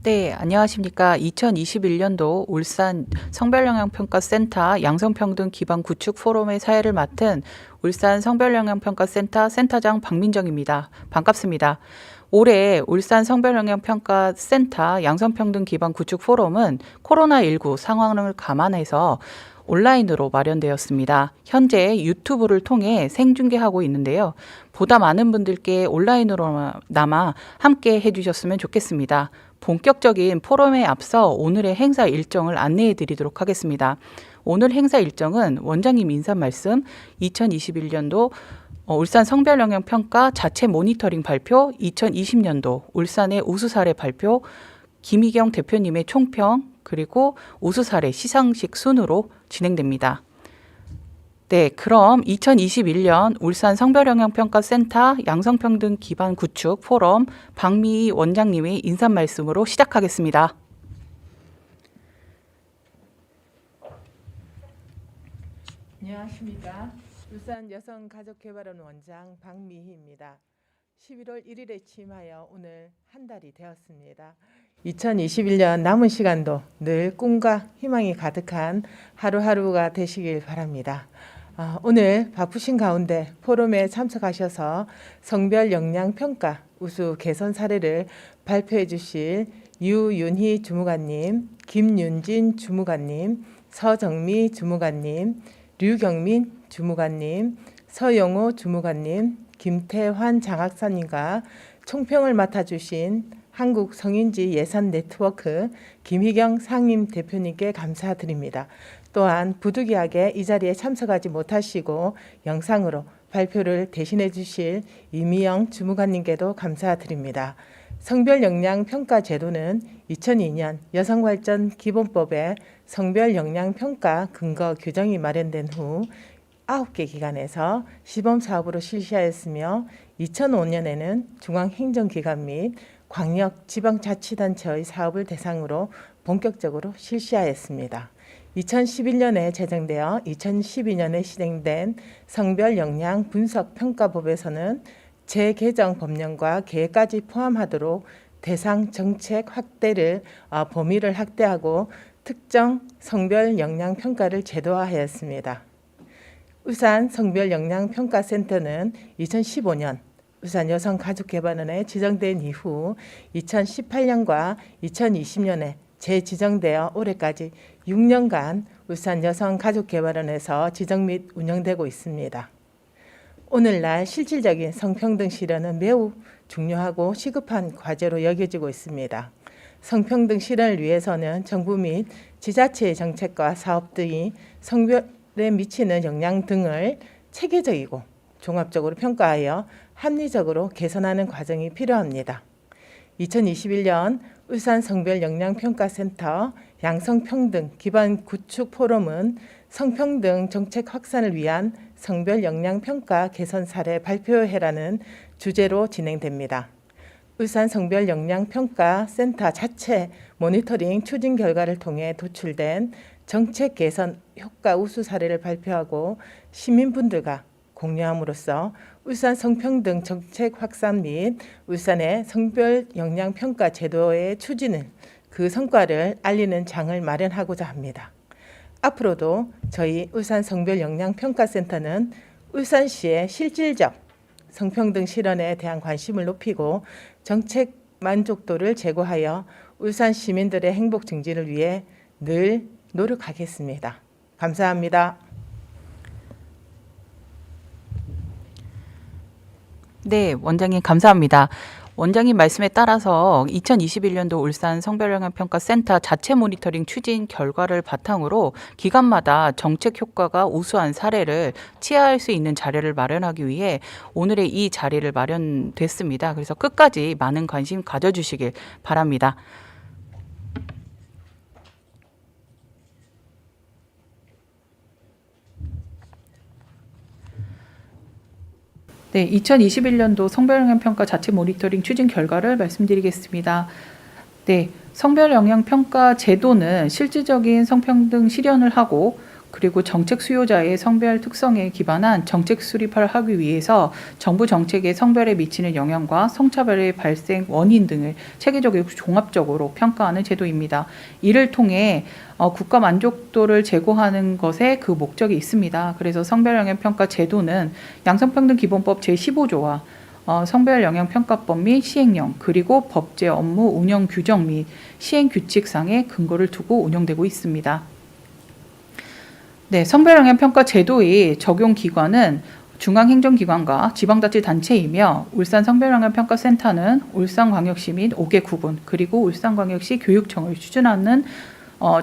네, 안녕하십니까. 2021년도 울산 성별영향평가센터 양성평등 기반 구축 포럼의 사회를 맡은 울산 성별영향평가센터 센터장 박민정입니다. 반갑습니다. 올해 울산 성별영향평가센터 양성평등 기반 구축 포럼은 코로나19 상황을 감안해서 온라인으로 마련되었습니다. 현재 유튜브를 통해 생중계하고 있는데요. 보다 많은 분들께 온라인으로나마 함께 해주셨으면 좋겠습니다. 본격적인 포럼에 앞서 오늘의 행사 일정을 안내해 드리도록 하겠습니다. 오늘 행사 일정은 원장님 인사 말씀, 2021년도 울산 성별영향평가 자체 모니터링 발표, 2020년도 울산의 우수 사례 발표, 김희경 대표님의 총평, 그리고 우수 사례 시상식 순으로 진행됩니다. 네, 그럼 2021년 울산 성별영향평가센터 양성평등 기반 구축 포럼 박미희 원장님의 인사 말씀으로 시작하겠습니다. 안녕하십니까. 울산 여성가족개발원 원장 박미희입니다. 11월 1일에 취임하여 오늘 한 달이 되었습니다. 2021년 남은 시간도 늘 꿈과 희망이 가득한 하루하루가 되시길 바랍니다. 오늘 바쁘신 가운데 포럼에 참석하셔서 성별 역량 평가 우수 개선 사례를 발표해 주실 유윤희 주무관님, 김윤진 주무관님, 서정미 주무관님, 류경민 주무관님, 서영호 주무관님, 김태환 장학사님과 총평을 맡아주신 한국성인지 예산네트워크 김희경 상임 대표님께 감사드립니다. 또한 부득이하게 이 자리에 참석하지 못하시고 영상으로 발표를 대신해 주실 이미영 주무관님께도 감사드립니다. 성별역량평가 제도는 2002년 여성발전기본법에 성별역량평가 근거 규정이 마련된 후 9개 기관에서 시범사업으로 실시하였으며 2005년에는 중앙행정기관 및 광역지방자치단체의 사업을 대상으로 본격적으로 실시하였습니다. 2011년에 제정되어 2012년에 시행된 성별역량분석평가법에서는 재개정 법령과 계획까지 포함하도록 대상 정책 확대를 범위를 확대하고 특정 성별역량평가를 제도화하였습니다. 울산 성별역량평가센터는 2015년 울산 여성가족개발원에 지정된 이후 2018년과 2020년에 재지정되어 올해까지 6년간 울산 여성가족개발원에서 지정 및 운영되고 있습니다. 오늘날 실질적인 성평등 실현은 매우 중요하고 시급한 과제로 여겨지고 있습니다. 성평등 실현을 위해서는 정부 및 지자체의 정책과 사업 등이 성별에 미치는 영향 등을 체계적이고 종합적으로 평가하여 합리적으로 개선하는 과정이 필요합니다. 2021년 울산 성별역량평가센터 양성평등 기반 구축 포럼은 성평등 정책 확산을 위한 성별역량평가 개선 사례 발표회라는 주제로 진행됩니다. 울산 성별역량평가센터 자체 모니터링 추진 결과를 통해 도출된 정책 개선 효과 우수 사례를 발표하고 시민분들과 공유함으로써 울산 성평등 정책 확산 및 울산의 성별역량평가 제도의 추진을 그 성과를 알리는 장을 마련하고자 합니다. 앞으로도 저희 울산 성별역량평가센터는 울산시의 실질적 성평등 실현에 대한 관심을 높이고 정책 만족도를 제고하여 울산 시민들의 행복 증진을 위해 늘 노력하겠습니다. 감사합니다. 네, 원장님 감사합니다. 원장님 말씀에 따라서 2021년도 울산 성별영향평가센터 자체 모니터링 추진 결과를 바탕으로 기관마다 정책 효과가 우수한 사례를 취하할 수 있는 자료를 마련하기 위해 오늘의 이 자리를 마련됐습니다. 그래서 끝까지 많은 관심 가져주시길 바랍니다. 네, 2021년도 성별영향평가 자체 모니터링 추진 결과를 말씀드리겠습니다. 네, 성별영향평가 제도는 실질적인 성평등 실현을 하고 그리고 정책 수요자의 성별 특성에 기반한 정책 수립을 하기 위해서 정부 정책의 성별에 미치는 영향과 성차별의 발생 원인 등을 체계적이고 종합적으로 평가하는 제도입니다. 이를 통해 국가 만족도를 제고하는 것에 그 목적이 있습니다. 그래서 성별영향평가 제도는 양성평등기본법 제15조와 성별영향평가법 및 시행령, 그리고 법제 업무 운영 규정 및 시행규칙상의 근거를 두고 운영되고 있습니다. 네, 성별영향평가 제도의 적용 기관은 중앙행정기관과 지방자치단체이며 울산 성별영향평가센터는 울산광역시 및 5개 구군 그리고 울산광역시 교육청을 추진하는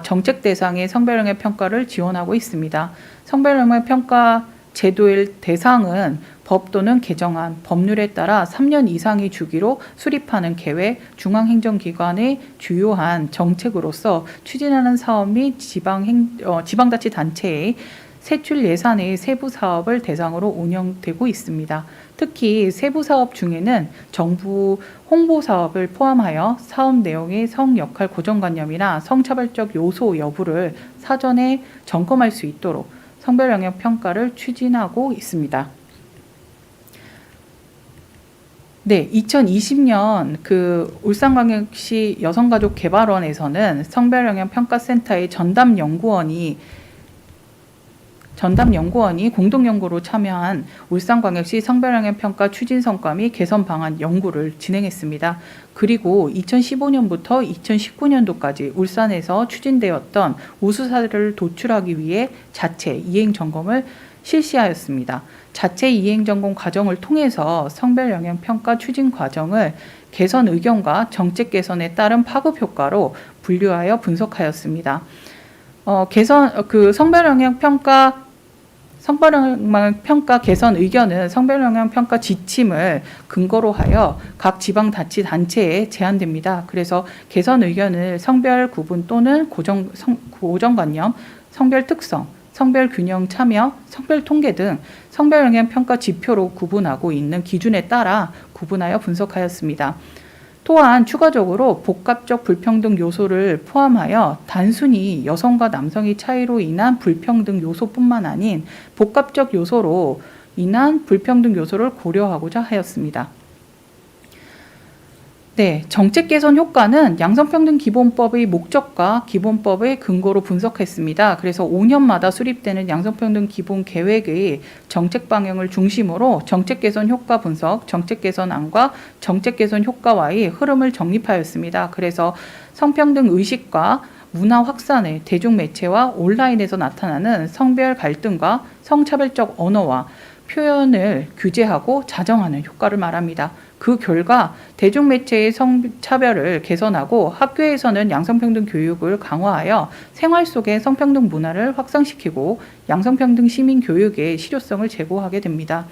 정책 대상의 성별영향평가를 지원하고 있습니다. 성별영향평가 제도의 대상은 법 또는 개정안, 법률에 따라 3년 이상의 주기로 수립하는 계획, 중앙행정기관의 주요한 정책으로서 추진하는 사업 및 지방자치단체의 세출 예산의 세부 사업을 대상으로 운영되고 있습니다. 특히 세부 사업 중에는 정부 홍보 사업을 포함하여 사업 내용의 성역할 고정관념이나 성차별적 요소 여부를 사전에 점검할 수 있도록 성별영향평가를 추진하고 있습니다. 네, 2020년 울산광역시 여성가족개발원에서는 성별영향평가센터의 전담연구원이 공동연구로 참여한 울산광역시 성별영향평가 추진성과 및 개선 방안 연구를 진행했습니다. 그리고 2015년부터 2019년도까지 울산에서 추진되었던 우수 사례를 도출하기 위해 자체 이행 점검을 실시하였습니다. 자체 이행 점검 과정을 통해서 성별영향평가 추진 과정을 개선 의견과 정책 개선에 따른 파급 효과로 분류하여 분석하였습니다. 성별영향평가 개선 의견은 성별영향평가 지침을 근거로 하여 각 지방자치단체에 제안됩니다. 그래서 개선 의견을 성별 구분 또는 고정관념, 성별 특성, 성별 균형 참여, 성별 통계 등 성별영향평가 지표로 구분하고 있는 기준에 따라 구분하여 분석하였습니다. 또한 추가적으로 복합적 불평등 요소를 포함하여 단순히 여성과 남성의 차이로 인한 불평등 요소뿐만 아닌 복합적 요소로 인한 불평등 요소를 고려하고자 하였습니다. 네, 정책 개선 효과는 양성평등기본법의 목적과 기본법의 근거로 분석했습니다. 그래서 5년마다 수립되는 양성평등기본계획의 정책 방향을 중심으로 정책 개선 효과 분석, 정책 개선안과 정책 개선 효과와의 흐름을 정립하였습니다. 그래서 성평등 의식과 문화 확산의 대중매체와 온라인에서 나타나는 성별 갈등과 성차별적 언어와 표현을 규제하고 자정하는 효과를 말합니다. 그 결과 대중매체의 성차별을 개선하고 학교에서는 양성평등 교육을 강화하여 생활 속의 성평등 문화를 확산시키고 양성평등 시민교육의 실효성을 제고하게 됩니다.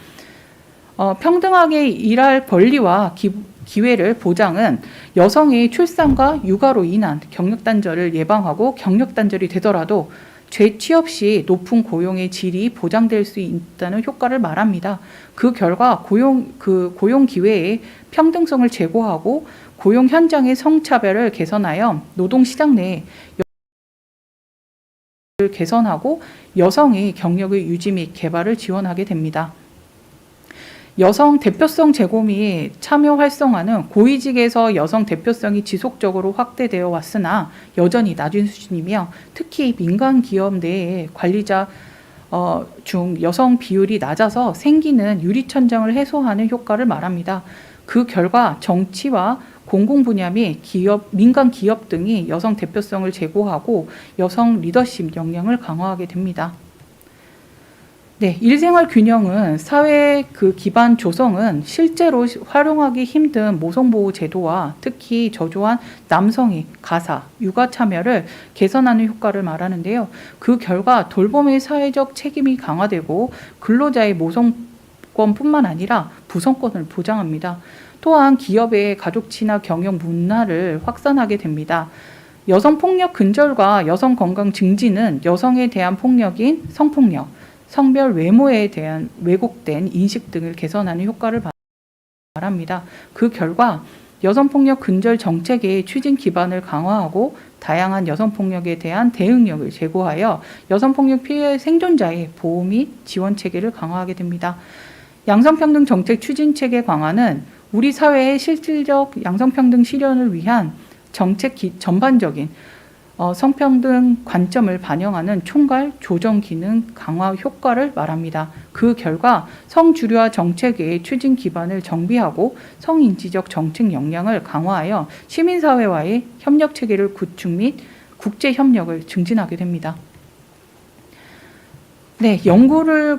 평등하게 일할 권리와 기회를 보장은 여성의 출산과 육아로 인한 경력단절을 예방하고 경력단절이 되더라도 재취업 시 높은 고용의 질이 보장될 수 있다는 효과를 말합니다. 그 결과 고용 기회의 평등성을 제고하고 고용 현장의 성차별을 개선하여 노동시장 내에 개선하고 여성의 경력의 유지 및 개발을 지원하게 됩니다. 여성 대표성 제고 및 참여 활성화는 고위직에서 여성 대표성이 지속적으로 확대되어 왔으나 여전히 낮은 수준이며 특히 민간 기업 내에 관리자 중 여성 비율이 낮아서 생기는 유리천장을 해소하는 효과를 말합니다. 그 결과 정치와 공공 분야 및 민간 기업 등이 여성 대표성을 제고하고 여성 리더십 역량을 강화하게 됩니다. 네, 일생활 균형은 사회 기반 조성은 실제로 활용하기 힘든 모성보호 제도와 특히 저조한 남성의 가사, 육아 참여를 개선하는 효과를 말하는데요. 그 결과 돌봄의 사회적 책임이 강화되고 근로자의 모성권뿐만 아니라 부성권을 보장합니다. 또한 기업의 가족 친화 경영 문화를 확산하게 됩니다. 여성폭력 근절과 여성 건강 증진은 여성에 대한 폭력인 성폭력, 성별 외모에 대한 왜곡된 인식 등을 개선하는 효과를 말합니다. 그 결과 여성폭력 근절 정책의 추진 기반을 강화하고 다양한 여성폭력에 대한 대응력을 제고하여 여성폭력 피해 생존자의 보호 및 지원 체계를 강화하게 됩니다. 양성평등 정책 추진 체계 강화는 우리 사회의 실질적 양성평등 실현을 위한 정책 전반적인 성평등 관점을 반영하는 총괄 조정 기능 강화 효과를 말합니다. 그 결과 성주류화 정책의 추진 기반을 정비하고 성인지적 정책 역량을 강화하여 시민사회와의 협력 체계를 구축 및 국제 협력을 증진하게 됩니다. 네,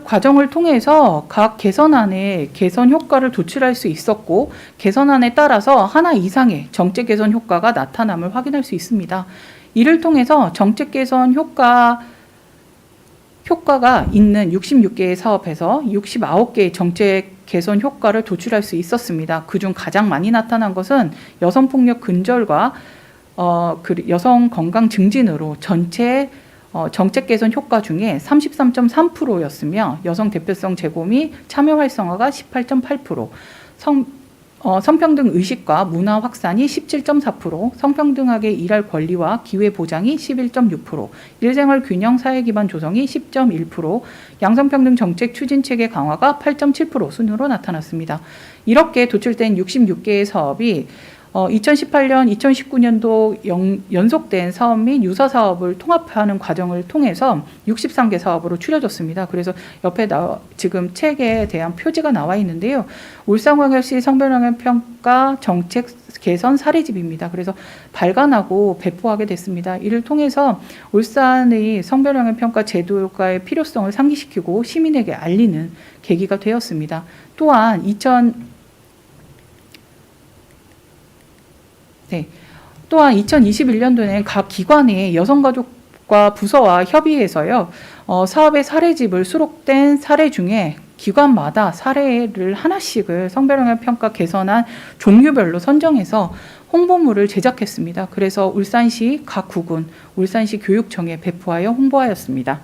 과정을 통해서 각 개선안의 개선 효과를 도출할 수 있었고, 개선안에 따라서 하나 이상의 정책 개선 효과가 나타남을 확인할 수 있습니다. 이를 통해서 정책 개선 효과가 있는 66개의 사업에서 69개의 정책 개선 효과를 도출할 수 있었습니다. 그중 가장 많이 나타난 것은 여성폭력 근절과 여성 건강 증진으로 전체 정책 개선 효과 중에 33.3%였으며 여성 대표성 제고 및 참여 활성화가 18.8%, 성평등 의식과 문화 확산이 17.4%, 성평등하게 일할 권리와 기회 보장이 11.6%, 일생활 균형 사회 기반 조성이 10.1%, 양성평등 정책 추진 체계 강화가 8.7% 순으로 나타났습니다. 이렇게 도출된 66개의 사업이 2018년, 2019년도 연속된 사업 및 유사 사업을 통합하는 과정을 통해서 63개 사업으로 추려졌습니다. 그래서 옆에 지금 책에 대한 표지가 나와 있는데요. 울산광역시 성별영향평가 정책 개선 사례집입니다. 그래서 발간하고 배포하게 됐습니다. 이를 통해서 울산의 성별영향평가 제도화의 필요성을 상기시키고 시민에게 알리는 계기가 되었습니다. 또한 2021년도에는 각 기관의 여성가족과 부서와 협의해서요, 사업의 사례집을 수록된 사례 중에 기관마다 사례를 하나씩을 성별영향 평가 개선한 종류별로 선정해서 홍보물을 제작했습니다. 그래서 울산시 각 구군, 울산시 교육청에 배포하여 홍보하였습니다.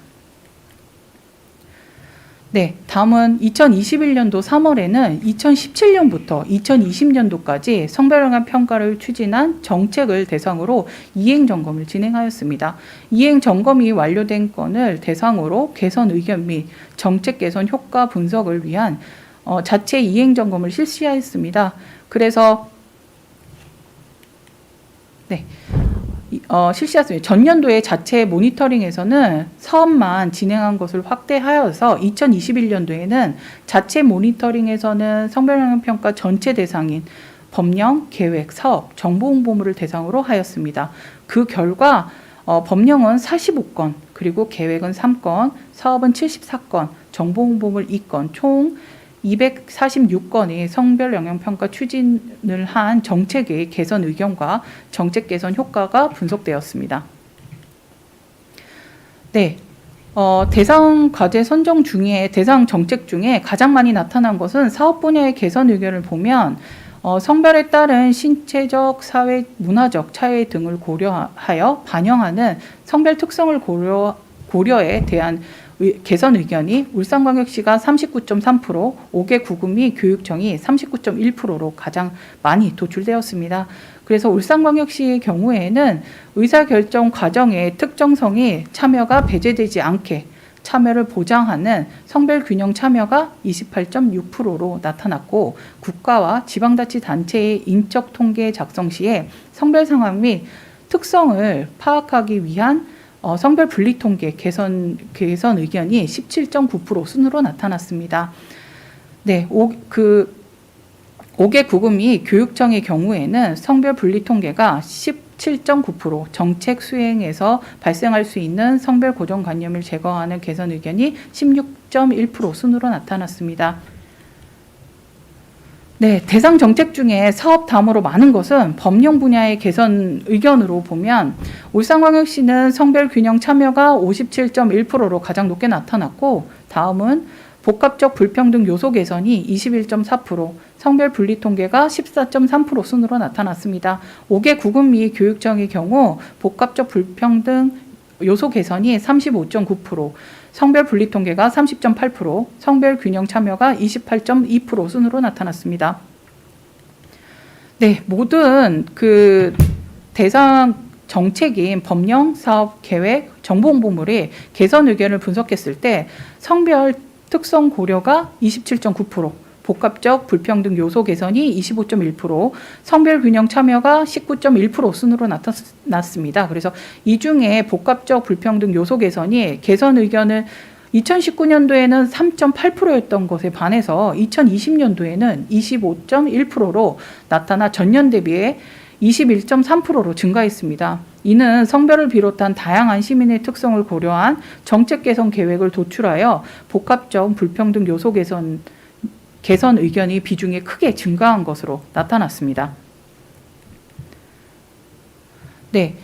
네, 다음은 2021년도 3월에는 2017년부터 2020년도까지 성별영향 평가를 추진한 정책을 대상으로 이행점검을 진행하였습니다. 이행점검이 완료된 건을 대상으로 개선 의견 및 정책 개선 효과 분석을 위한 자체 이행점검을 실시하였습니다. 그래서 실시했습니다. 전년도에 자체 모니터링에서는 사업만 진행한 것을 확대하여서 2021년도에는 자체 모니터링에서는 성별영향 평가 전체 대상인 법령, 계획, 사업, 정보 홍보물을 대상으로 하였습니다. 그 결과 법령은 45건, 그리고 계획은 3건, 사업은 74건, 정보 홍보물 2건, 총 246건의 성별영향평가 추진을 한 정책의 개선 의견과 정책 개선 효과가 분석되었습니다. 네, 대상 과제 선정 중에 대상 정책 중에 가장 많이 나타난 것은 사업 분야의 개선 의견을 보면 성별에 따른 신체적, 사회, 문화적 차이 등을 고려하여 반영하는 성별 특성을 고려에 대한 개선 의견이 울산광역시가 39.3%, 5개 구군 및 교육청이 39.1%로 가장 많이 도출되었습니다. 그래서 울산광역시의 경우에는 의사결정 과정의 특정성이 참여가 배제되지 않게 참여를 보장하는 성별균형 참여가 28.6%로 나타났고, 국가와 지방자치단체의 인적 통계 작성 시에 성별 상황 및 특성을 파악하기 위한 성별 분리 통계 개선 의견이 17.9% 순으로 나타났습니다. 네, 5개 구군 및 교육청의 경우에는 성별 분리 통계가 17.9%, 정책 수행에서 발생할 수 있는 성별 고정관념을 제거하는 개선 의견이 16.1% 순으로 나타났습니다. 네, 대상 정책 중에 사업 다음으로 많은 것은 법령 분야의 개선 의견으로 보면 울산광역시는 성별균형 참여가 57.1%로 가장 높게 나타났고, 다음은 복합적 불평등 요소 개선이 21.4%, 성별 분리 통계가 14.3% 순으로 나타났습니다. 5개 구군 및 교육청의 경우 복합적 불평등 요소 개선이 35.9%, 성별 분리 통계가 30.8%, 성별 균형 참여가 28.2% 순으로 나타났습니다. 네, 모든 그 대상 정책인 법령, 사업, 계획, 정보 홍보물이 개선 의견을 분석했을 때 성별 특성 고려가 27.9%, 복합적 불평등 요소 개선이 25.1%, 성별 균형 참여가 19.1% 순으로 나타났습니다. 그래서 이 중에 복합적 불평등 요소 개선이 개선 의견은 2019년도에는 3.8%였던 것에 반해서 2020년도에는 25.1%로 나타나 전년 대비해 21.3%로 증가했습니다. 이는 성별을 비롯한 다양한 시민의 특성을 고려한 정책 개선 계획을 도출하여 복합적 불평등 요소 개선 의견이 비중이 크게 증가한 것으로 나타났습니다. 네.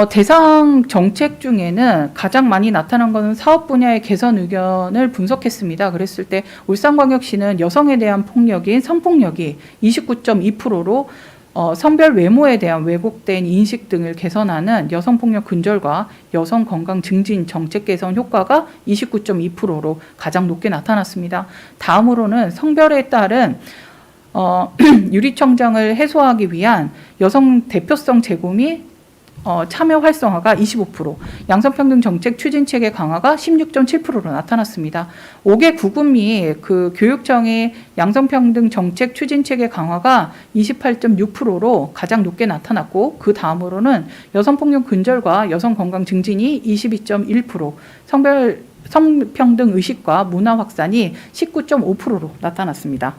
대상 정책 중에는 가장 많이 나타난 것은 사업 분야의 개선 의견을 분석했습니다. 그랬을 때 울산광역시는 여성에 대한 폭력인 성폭력이 29.2%로 성별 외모에 대한 왜곡된 인식 등을 개선하는 여성폭력 근절과 여성 건강 증진 정책 개선 효과가 29.2%로 가장 높게 나타났습니다. 다음으로는 성별에 따른 유리청장을 해소하기 위한 여성 대표성 제고 및 참여 활성화가 25%, 양성평등 정책 추진 체계 강화가 16.7%로 나타났습니다. 5개 구군 및 그 교육청의 양성평등 정책 추진 체계 강화가 28.6%로 가장 높게 나타났고, 그 다음으로는 여성폭력 근절과 여성 건강 증진이 22.1%, 성평등 의식과 문화 확산이 19.5%로 나타났습니다.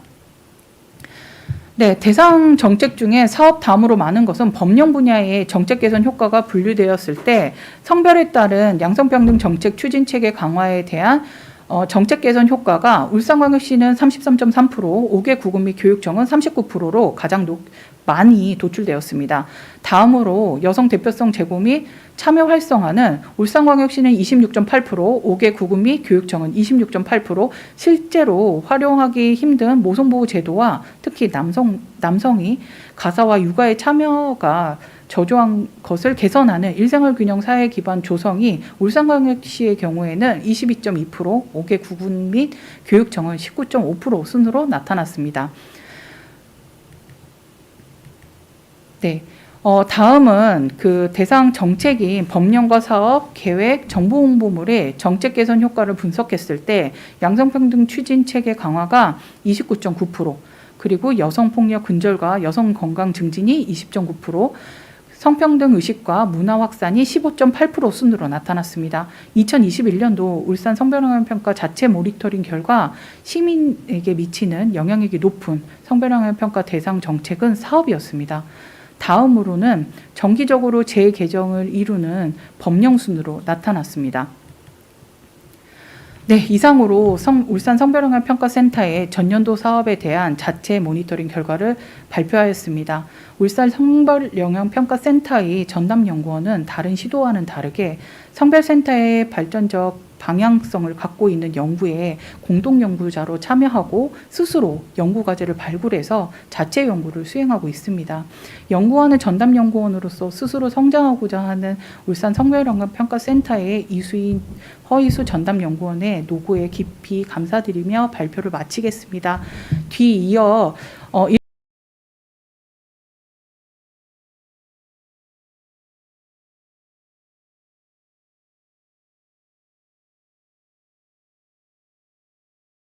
네, 대상 정책 중에 사업 다음으로 많은 것은 법령 분야의 정책 개선 효과가 분류되었을 때 성별에 따른 양성평등 정책 추진 체계 강화에 대한 정책 개선 효과가 울산광역시는 33.3%, 5개 구군 및 교육청은 39%로 가장 많이 도출되었습니다. 다음으로 여성 대표성 제고 및 참여 활성화는 울산광역시는 26.8%, 5개 구군 및 교육청은 26.8%, 실제로 활용하기 힘든 모성보호 제도와 특히 남성이 가사와 육아에 참여가 저조한 것을 개선하는 일생활균형 사회 기반 조성이 울산광역시의 경우에는 22.2%, 5개 구군 및 교육청은 19.5% 순으로 나타났습니다. 네. 다음은 그 대상 정책인 법령과 사업, 계획, 정보 홍보물의 정책 개선 효과를 분석했을 때 양성평등 추진 체계 강화가 29.9%, 그리고 여성폭력 근절과 여성 건강 증진이 20.9%, 성평등 의식과 문화 확산이 15.8% 순으로 나타났습니다. 2021년도 울산 성별영향 평가 자체 모니터링 결과 시민에게 미치는 영향력이 높은 성별영향 평가 대상 정책은 사업이었습니다. 다음으로는 정기적으로 재개정을 이루는 법령 순으로 나타났습니다. 네, 이상으로 울산 성별영향 평가센터의 전년도 사업에 대한 자체 모니터링 결과를 발표하였습니다. 울산 성별영향 평가센터의 전담연구원은 다른 시도와는 다르게 성별센터의 발전적 방향성을 갖고 있는 연구에 공동연구자로 참여하고 스스로 연구과제를 발굴해서 자체 연구를 수행하고 있습니다. 연구원은 전담연구원으로서 스스로 성장하고자 하는 울산 성별영향 평가센터의 이수인 허이수 전담연구원의 노고에 깊이 감사드리며 발표를 마치겠습니다. 뒤이어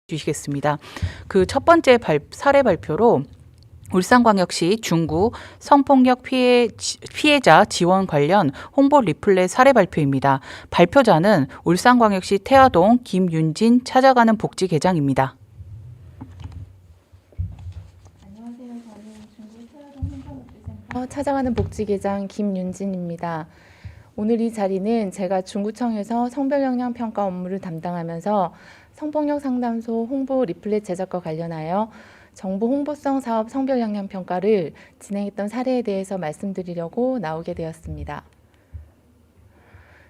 주시겠습니다. 그 첫 번째 사례 발표로 울산광역시 중구 성폭력 피해자 지원 관련 홍보 리플렛 사례 발표입니다. 발표자는 울산광역시 태화동 김윤진 찾아가는 복지계장입니다. 안녕하세요. 저는 중구 태화동 행정복지센터 찾아가는 복지계장 김윤진입니다. 오늘 이 자리는 제가 중구청에서 성별영향 평가 업무를 담당하면서 성폭력 상담소 홍보 리플렛 제작과 관련하여 정보 홍보성 사업 성별영향 평가를 진행했던 사례에 대해서 말씀드리려고 나오게 되었습니다.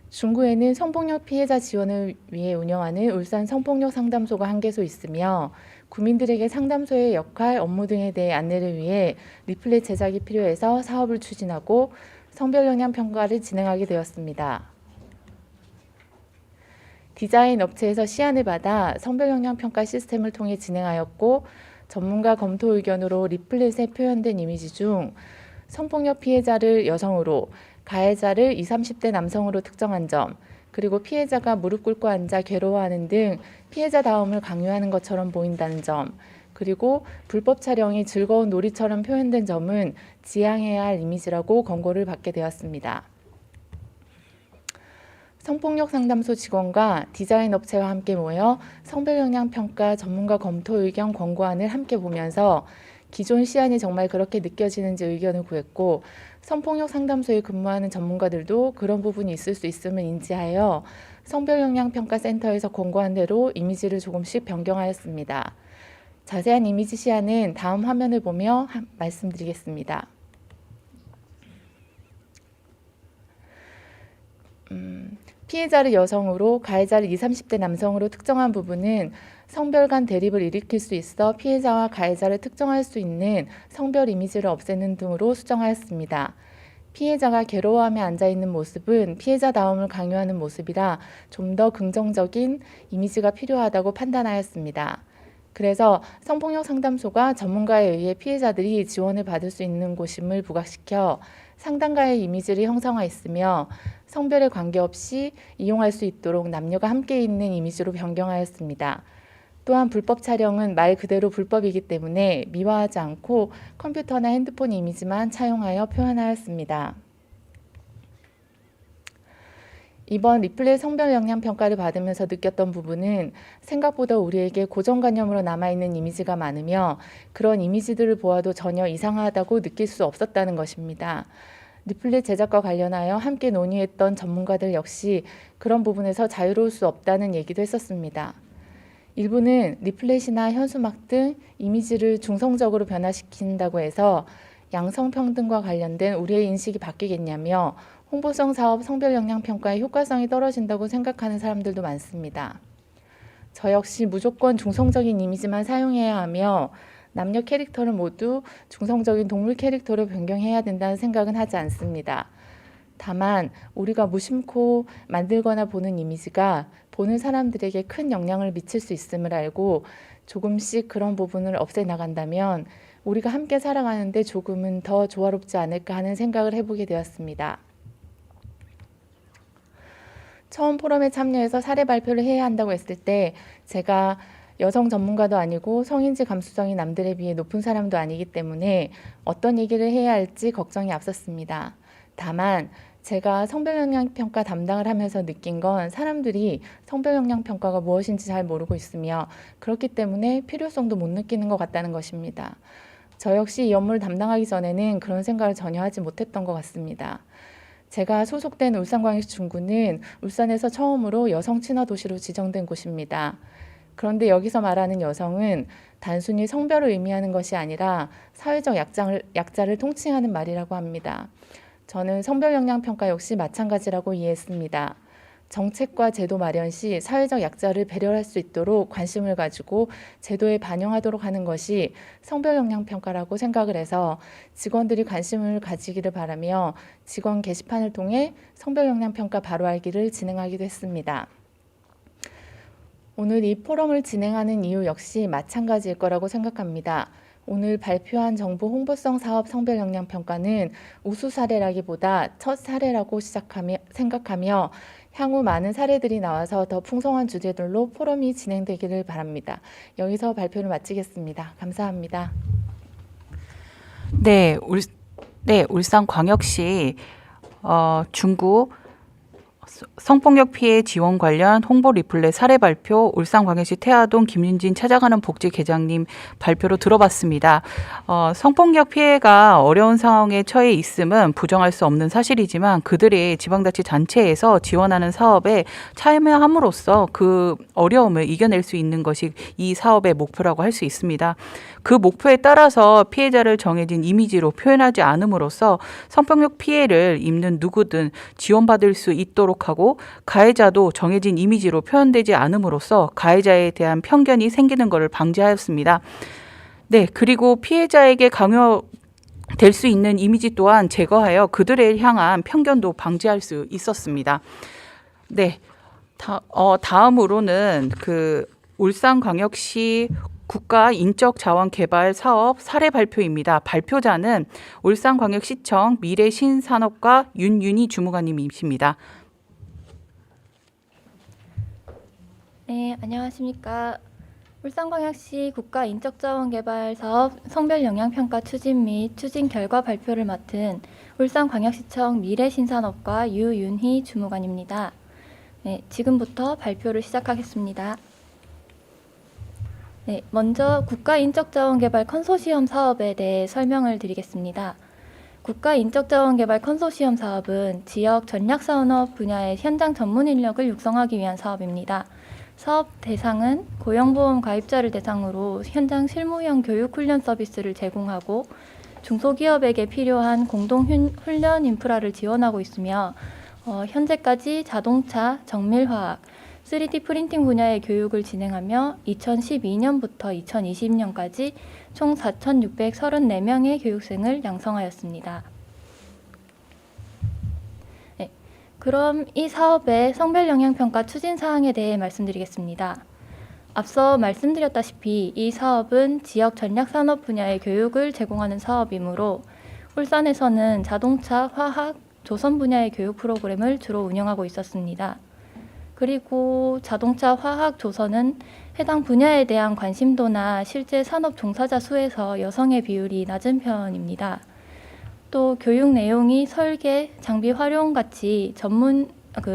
중구에는 성폭력 피해자 지원을 위해 운영하는 울산 성폭력 상담소가 1개소 있으며 구민들에게 상담소의 역할, 업무 등에 대해 안내를 위해 리플렛 제작이 필요해서 사업을 추진하고 성별영향 평가를 진행하게 되었습니다. 디자인 업체에서 시안을 받아 성별영향 평가 시스템을 통해 진행하였고 전문가 검토 의견으로 리플렛에 표현된 이미지 중 성폭력 피해자를 여성으로, 가해자를 20, 30대 남성으로 특정한 점, 그리고 피해자가 무릎 꿇고 앉아 괴로워하는 등 피해자다움을 강요하는 것처럼 보인다는 점, 그리고 불법 촬영이 즐거운 놀이처럼 표현된 점은 지양해야 할 이미지라고 권고를 받게 되었습니다. 성폭력 상담소 직원과 디자인 업체와 함께 모여 성별 영향 평가 전문가 검토 의견 권고안을 함께 보면서 기존 시안이 정말 그렇게 느껴지는지 의견을 구했고, 성폭력 상담소에 근무하는 전문가들도 그런 부분이 있을 수 있음을 인지하여 성별 영향 평가 센터에서 권고한 대로 이미지를 조금씩 변경하였습니다. 자세한 이미지 시안은 다음 화면을 보며 말씀드리겠습니다. 피해자를 여성으로, 가해자를 20, 30대 남성으로 특정한 부분은 성별 간 대립을 일으킬 수 있어 피해자와 가해자를 특정할 수 있는 성별 이미지를 없애는 등으로 수정하였습니다. 피해자가 괴로워하며 앉아있는 모습은 피해자다움을 강요하는 모습이라 좀 더 긍정적인 이미지가 필요하다고 판단하였습니다. 그래서 성폭력 상담소가 전문가에 의해 피해자들이 지원을 받을 수 있는 곳임을 부각시켜 상담가의 이미지를 형성하였으며, 성별에 관계없이 이용할 수 있도록 남녀가 함께 있는 이미지로 변경하였습니다. 또한 불법 촬영은 말 그대로 불법이기 때문에 미화하지 않고 컴퓨터나 핸드폰 이미지만 차용하여 표현하였습니다. 이번 리플렛 성별 영향 평가를 받으면서 느꼈던 부분은 생각보다 우리에게 고정관념으로 남아있는 이미지가 많으며 그런 이미지들을 보아도 전혀 이상하다고 느낄 수 없었다는 것입니다. 리플렛 제작과 관련하여 함께 논의했던 전문가들 역시 그런 부분에서 자유로울 수 없다는 얘기도 했었습니다. 일부는 리플렛이나 현수막 등 이미지를 중성적으로 변화시킨다고 해서 양성평등과 관련된 우리의 인식이 바뀌겠냐며 홍보성 사업 성별 영향 평가의 효과성이 떨어진다고 생각하는 사람들도 많습니다. 저 역시 무조건 중성적인 이미지만 사용해야 하며 남녀 캐릭터를 모두 중성적인 동물 캐릭터로 변경해야 된다는 생각은 하지 않습니다. 다만 우리가 무심코 만들거나 보는 이미지가 보는 사람들에게 큰 영향을 미칠 수 있음을 알고 조금씩 그런 부분을 없애나간다면 우리가 함께 살아가는데 조금은 더 조화롭지 않을까 하는 생각을 해보게 되었습니다. 처음 포럼에 참여해서 사례 발표를 해야 한다고 했을 때 제가 여성 전문가도 아니고 성인지 감수성이 남들에 비해 높은 사람도 아니기 때문에 어떤 얘기를 해야 할지 걱정이 앞섰습니다. 다만 제가 성별 영향 평가 담당을 하면서 느낀 건 사람들이 성별 영향 평가가 무엇인지 잘 모르고 있으며 그렇기 때문에 필요성도 못 느끼는 것 같다는 것입니다. 저 역시 이 업무를 담당하기 전에는 그런 생각을 전혀 하지 못했던 것 같습니다. 제가 소속된 울산광역시 중구는 울산에서 처음으로 여성 친화 도시로 지정된 곳입니다. 그런데 여기서 말하는 여성은 단순히 성별을 의미하는 것이 아니라 사회적 약자를 통칭하는 말이라고 합니다. 저는 성별 영향 평가 역시 마찬가지라고 이해했습니다. 정책과 제도 마련 시 사회적 약자를 배려할 수 있도록 관심을 가지고 제도에 반영하도록 하는 것이 성별 영향 평가라고 생각을 해서 직원들이 관심을 가지기를 바라며 직원 게시판을 통해 성별 영향 평가 바로 알기를 진행하기도 했습니다. 오늘 이 포럼을 진행하는 이유 역시 마찬가지일 거라고 생각합니다. 오늘 발표한 정부 홍보성 사업 성별 영향 평가는 우수 사례라기보다 첫 사례라고 생각하며 향후 많은 사례들이 나와서 더 풍성한 주제들로 포럼이 진행되기를 바랍니다. 여기서 발표를 마치겠습니다. 감사합니다. 네, 울산광역시 중구 성폭력 피해 지원 관련 홍보 리플렛 사례 발표 울산광역시 태화동 김윤진 찾아가는 복지계장님 발표로 들어봤습니다. 성폭력 피해가 어려운 상황에 처해 있음은 부정할 수 없는 사실이지만 그들이 지방자치단체에서 지원하는 사업에 참여함으로써 그 어려움을 이겨낼 수 있는 것이 이 사업의 목표라고 할 수 있습니다. 그 목표에 따라서 피해자를 정해진 이미지로 표현하지 않음으로써 성폭력 피해를 입는 누구든 지원받을 수 있도록 하고 가해자도 정해진 이미지로 표현되지 않음으로써 가해자에 대한 편견이 생기는 것을 방지하였습니다. 네, 그리고 피해자에게 강요될 수 있는 이미지 또한 제거하여 그들을 향한 편견도 방지할 수 있었습니다. 네, 다음으로는 울산광역시 국가 인적자원개발 사업 사례 발표입니다. 발표자는 울산광역시청 미래신산업과 윤윤희 주무관님이십니다. 네, 안녕하십니까. 울산광역시 국가인적자원개발사업 성별영향평가 추진 및 추진 결과 발표를 맡은 울산광역시청 미래신산업과 유윤희 주무관입니다. 네, 지금부터 발표를 시작하겠습니다. 네, 먼저 국가인적자원개발 컨소시엄 사업에 대해 설명을 드리겠습니다. 국가인적자원개발 컨소시엄 사업은 지역 전략산업 분야의 현장 전문 인력을 육성하기 위한 사업입니다. 사업 대상은 고용보험 가입자를 대상으로 현장 실무형 교육 훈련 서비스를 제공하고 중소기업에게 필요한 공동 훈련 인프라를 지원하고 있으며 현재까지 자동차, 정밀화학, 3D 프린팅 분야의 교육을 진행하며 2012년부터 2020년까지 총 4,634명의 교육생을 양성하였습니다. 그럼 이 사업의 성별영향평가 추진 사항에 대해 말씀드리겠습니다. 앞서 말씀드렸다시피 이 사업은 지역 전략산업 분야의 교육을 제공하는 사업이므로 울산에서는 자동차, 화학, 조선 분야의 교육 프로그램을 주로 운영하고 있었습니다. 그리고 자동차, 화학, 조선은 해당 분야에 대한 관심도나 실제 산업 종사자 수에서 여성의 비율이 낮은 편입니다. 또 교육 내용이 설계, 장비 활용 같이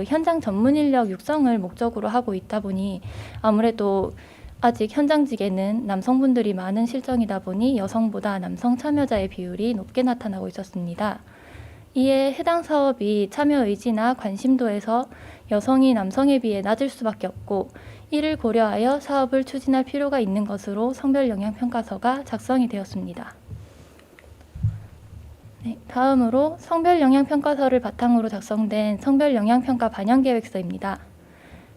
현장 전문 인력 육성을 목적으로 하고 있다 보니 아무래도 아직 현장직에는 남성분들이 많은 실정이다 보니 여성보다 남성 참여자의 비율이 높게 나타나고 있었습니다. 이에 해당 사업이 참여 의지나 관심도에서 여성이 남성에 비해 낮을 수밖에 없고 이를 고려하여 사업을 추진할 필요가 있는 것으로 성별영향평가서가 작성이 되었습니다. 네, 다음으로 성별영향평가서를 바탕으로 작성된 성별영향평가 반영계획서입니다.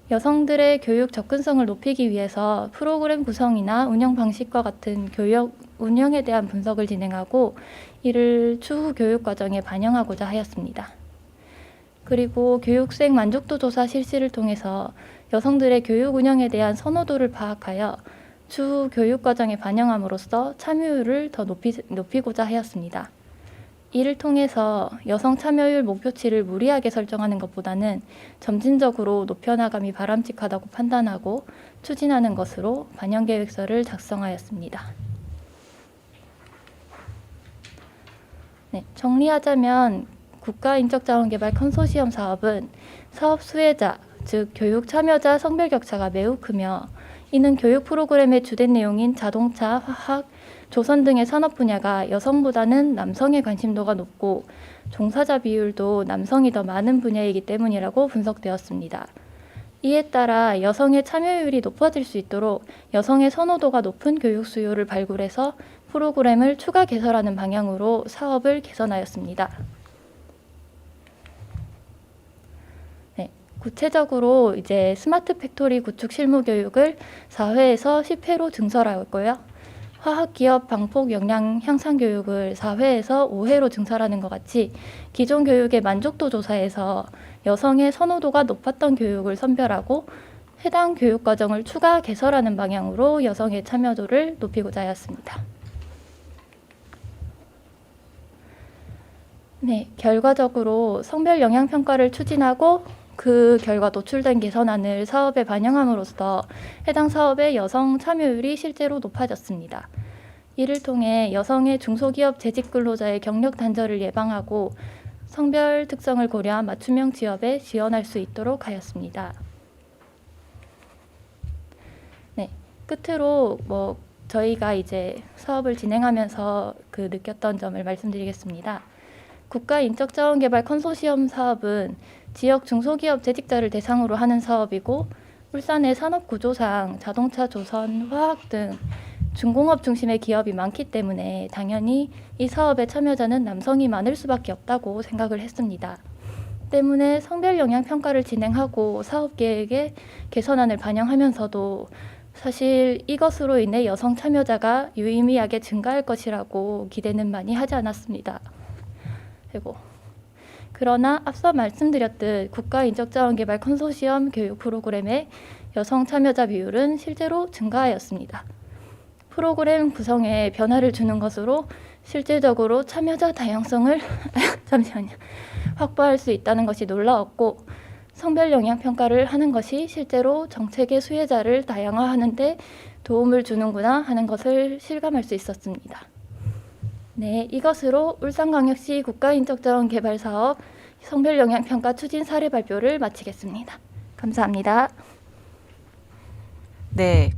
여성들의 교육 접근성을 높이기 위해서 프로그램 구성이나 운영 방식과 같은 교육 운영에 대한 분석을 진행하고 이를 추후 교육 과정에 반영하고자 하였습니다. 그리고 교육생 만족도 조사 실시를 통해서 여성들의 교육 운영에 대한 선호도를 파악하여 추후 교육 과정에 반영함으로써 참여율을 더 높이고자 하였습니다. 이를 통해서 여성 참여율 목표치를 무리하게 설정하는 것보다는 점진적으로 높여나감이 바람직하다고 판단하고 추진하는 것으로 반영계획서를 작성하였습니다. 네, 정리하자면 국가인적자원개발 컨소시엄 사업은 사업 수혜자, 즉 교육 참여자 성별 격차가 매우 크며 이는 교육 프로그램의 주된 내용인 자동차, 화학, 조선 등의 산업 분야가 여성보다는 남성의 관심도가 높고 종사자 비율도 남성이 더 많은 분야이기 때문이라고 분석되었습니다. 이에 따라 여성의 참여율이 높아질 수 있도록 여성의 선호도가 높은 교육 수요를 발굴해서 프로그램을 추가 개설하는 방향으로 사업을 개선하였습니다. 네, 구체적으로 이제 스마트 팩토리 구축 실무 교육을 4회에서 10회로 증설하였고요. 화학기업 방폭 역량 향상 교육을 4회에서 5회로 증설하는 것 같이 기존 교육의 만족도 조사에서 여성의 선호도가 높았던 교육을 선별하고 해당 교육 과정을 추가 개설하는 방향으로 여성의 참여도를 높이고자 하였습니다. 네, 결과적으로 성별 영향 평가를 추진하고 그 결과 노출된 개선안을 사업에 반영함으로써 해당 사업의 여성 참여율이 실제로 높아졌습니다. 이를 통해 여성의 중소기업 재직 근로자의 경력 단절을 예방하고 성별 특성을 고려한 맞춤형 취업에 지원할 수 있도록 하였습니다. 네, 끝으로 저희가 이제 사업을 진행하면서 느꼈던 점을 말씀드리겠습니다. 국가인적자원개발 컨소시엄 사업은 지역 중소기업 재직자를 대상으로 하는 사업이고 울산의 산업구조상 자동차, 조선, 화학 등 중공업 중심의 기업이 많기 때문에 당연히 이 사업의 참여자는 남성이 많을 수밖에 없다고 생각을 했습니다. 때문에 성별 영향 평가를 진행하고 사업 계획에 개선안을 반영하면서도 사실 이것으로 인해 여성 참여자가 유의미하게 증가할 것이라고 기대는 많이 하지 않았습니다. 그러나 앞서 말씀드렸듯 국가인적자원개발 컨소시엄 교육 프로그램의 여성 참여자 비율은 실제로 증가하였습니다. 프로그램 구성에 변화를 주는 것으로 실질적으로 참여자 다양성을 확보할 수 있다는 것이 놀라웠고, 성별 영향 평가를 하는 것이 실제로 정책의 수혜자를 다양화하는 데 도움을 주는구나 하는 것을 실감할 수 있었습니다. 네, 이것으로 울산광역시 국가인적자원 개발 사업 성별 영향 평가 추진 사례 발표를 마치겠습니다. 감사합니다. 네,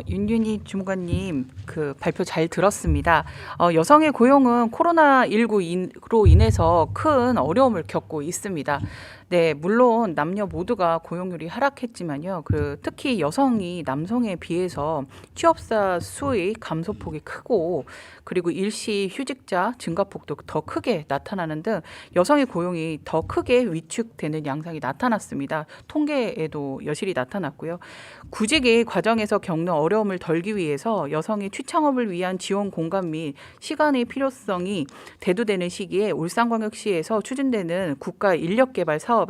윤윤희 주무관님 그 발표 잘 들었습니다. 여성의 고용은 코로나19로 인해서 큰 어려움을 겪고 있습니다. 네, 물론 남녀 모두가 고용률이 하락했지만요. 특히 여성이 남성에 비해서 취업사 수의 감소폭이 크고, 그리고 일시 휴직자 증가폭도 더 크게 나타나는 등 여성의 고용이 더 크게 위축되는 양상이 나타났습니다. 통계에도 여실히 나타났고요. 구직의 과정에서 겪는 어려움을 덜기 위해서 여성의 취창업을 위한 지원 공간 및 시간의 필요성이 대두되는 시기에 울산광역시에서 추진되는 국가 인력개발 사업에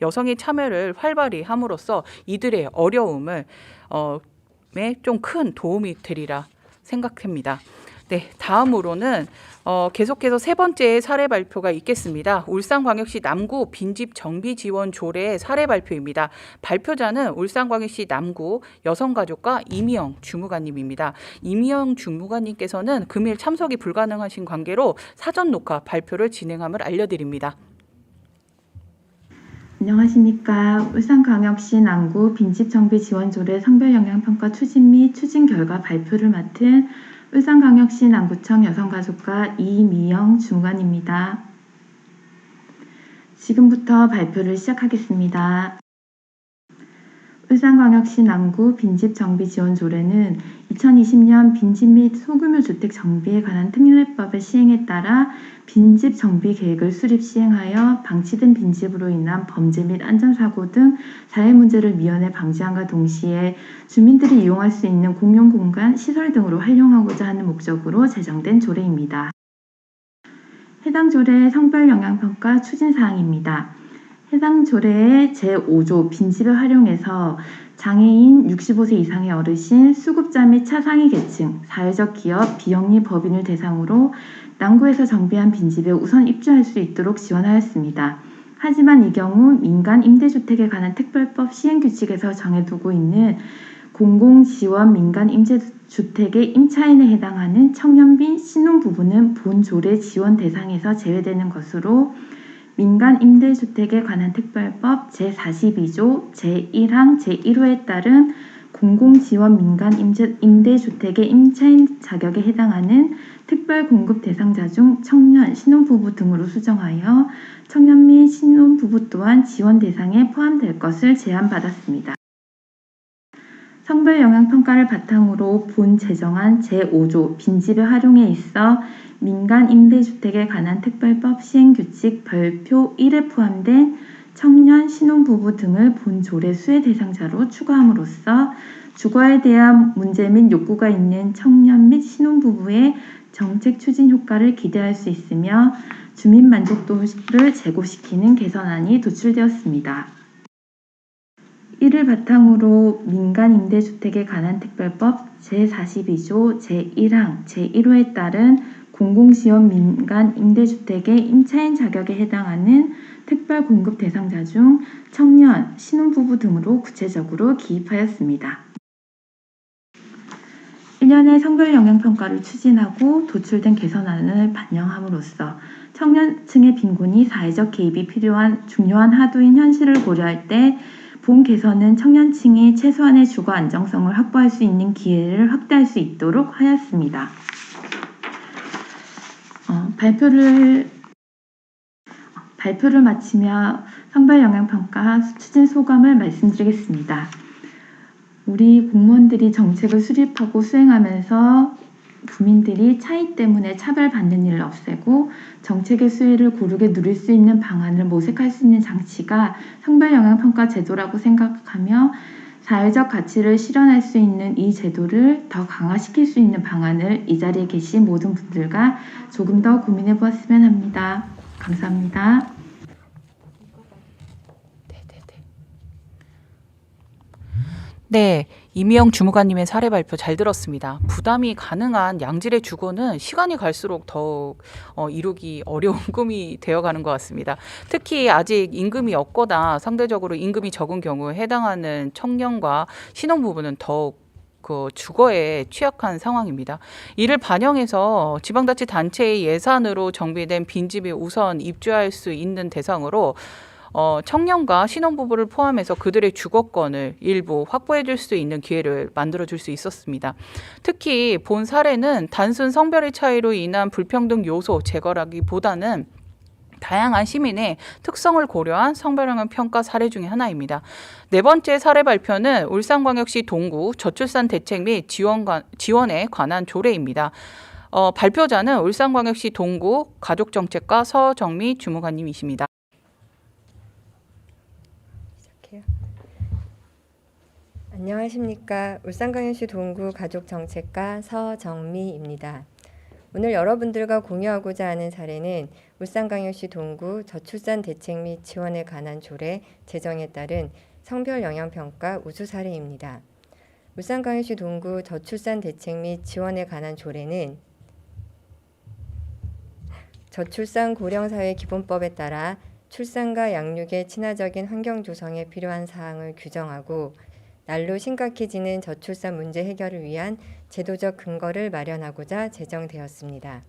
여성의 참여를 활발히 함으로써 이들의 어려움을 좀 큰 도움이 되리라 생각합니다. 네, 다음으로는 계속해서 세 번째 사례 발표가 있겠습니다. 울산광역시 남구 빈집 정비 지원 조례 사례 발표입니다. 발표자는 울산광역시 남구 여성가족과 이미영 주무관님입니다. 이미영 주무관님께서는 금일 참석이 불가능하신 관계로 사전 녹화 발표를 진행함을 알려드립니다. 안녕하십니까. 울산광역시 남구 빈집 정비 지원 조례 성별 영향 평가 추진 및 추진 결과 발표를 맡은 울산광역시 남구청 여성가족과 이미영 주무관입니다. 지금부터 발표를 시작하겠습니다. 울산광역시 남구 빈집 정비 지원 조례는 2020년 빈집 및 소규모 주택 정비에 관한 특례법의 시행에 따라 빈집 정비 계획을 수립 시행하여 방치된 빈집으로 인한 범죄 및 안전사고 등 자해 문제를 미연에 방지함과 동시에 주민들이 이용할 수 있는 공용공간, 시설 등으로 활용하고자 하는 목적으로 제정된 조례입니다. 해당 조례의 성별 영향평가 추진사항입니다. 해당 조례의 제5조 빈집을 활용해서 장애인, 65세 이상의 어르신, 수급자 및 차상위 계층, 사회적 기업, 비영리 법인을 대상으로 남구에서 정비한 빈집에 우선 입주할 수 있도록 지원하였습니다. 하지만 이 경우 민간 임대주택에 관한 특별법 시행규칙에서 정해두고 있는 공공지원 민간 임대주택의 임차인에 해당하는 청년빈 신혼부부는 본 조례 지원 대상에서 제외되는 것으로 민간 임대주택에 관한 특별법 제42조 제1항 제1호에 따른 공공지원 민간 임대주택의 임차인 자격에 해당하는 특별공급 대상자 중 청년, 신혼부부 등으로 수정하여 청년 및 신혼부부 또한 지원 대상에 포함될 것을 제안받았습니다. 성별 영향 평가를 바탕으로 본 제정한 제5조 빈집의 활용에 있어 민간 임대주택에 관한 특별법 시행규칙 별표 1에 포함된 청년, 신혼부부 등을 본 조례 수혜 대상자로 추가함으로써 주거에 대한 문제 및 욕구가 있는 청년 및 신혼부부의 정책 추진 효과를 기대할 수 있으며 주민 만족도를 제고시키는 개선안이 도출되었습니다. 이를 바탕으로 민간 임대주택에 관한 특별법 제42조 제1항 제1호에 따른 공공지원 민간 임대주택의 임차인 자격에 해당하는 특별 공급 대상자 중 청년, 신혼부부 등으로 구체적으로 기입하였습니다. 1년의 성별 영향 평가를 추진하고 도출된 개선안을 반영함으로써 청년층의 빈곤이 사회적 개입이 필요한 중요한 하도인 현실을 고려할 때 본 개선은 청년층이 최소한의 주거 안정성을 확보할 수 있는 기회를 확대할 수 있도록 하였습니다. 발표를 마치며 성별 영향 평가 추진 소감을 말씀드리겠습니다. 우리 공무원들이 정책을 수립하고 수행하면서 국민들이 차이 때문에 차별받는 일을 없애고 정책의 수혜를 고르게 누릴 수 있는 방안을 모색할 수 있는 장치가 성별 영향 평가 제도라고 생각하며 사회적 가치를 실현할 수 있는 이 제도를 더 강화시킬 수 있는 방안을 이 자리에 계신 모든 분들과 조금 더 고민해 보았으면 합니다. 감사합니다. 네, 이미영 주무관님의 사례 발표 잘 들었습니다. 부담이 가능한 양질의 주거는 시간이 갈수록 더욱 이루기 어려운 꿈이 되어가는 것 같습니다. 특히 아직 임금이 없거나 상대적으로 임금이 적은 경우에 해당하는 청년과 신혼부부는 더욱 그 주거에 취약한 상황입니다. 이를 반영해서 지방자치단체의 예산으로 정비된 빈집이 우선 입주할 수 있는 대상으로 청년과 신혼부부를 포함해서 그들의 주거권을 일부 확보해 줄 수 있는 기회를 만들어 줄 수 있었습니다. 특히 본 사례는 단순 성별의 차이로 인한 불평등 요소 제거라기보다는 다양한 시민의 특성을 고려한 성별영향 평가 사례 중에 하나입니다. 네 번째 사례 발표는 울산광역시 동구 저출산 대책 및 지원에 관한 조례입니다. 발표자는 울산광역시 동구 가족정책과 서정미 주무관님이십니다. 안녕하십니까. 울산광역시 동구 가족정책과 서정미입니다. 오늘 여러분들과 공유하고자 하는 사례는 울산광역시 동구 저출산 대책 및 지원에 관한 조례 제정에 따른 성별영향평가 우수 사례입니다. 울산광역시 동구 저출산 대책 및 지원에 관한 조례는 저출산 고령사회기본법에 따라 출산과 양육의 친화적인 환경 조성에 필요한 사항을 규정하고 날로 심각해지는 저출산 문제 해결을 위한 제도적 근거를 마련하고자 제정되었습니다.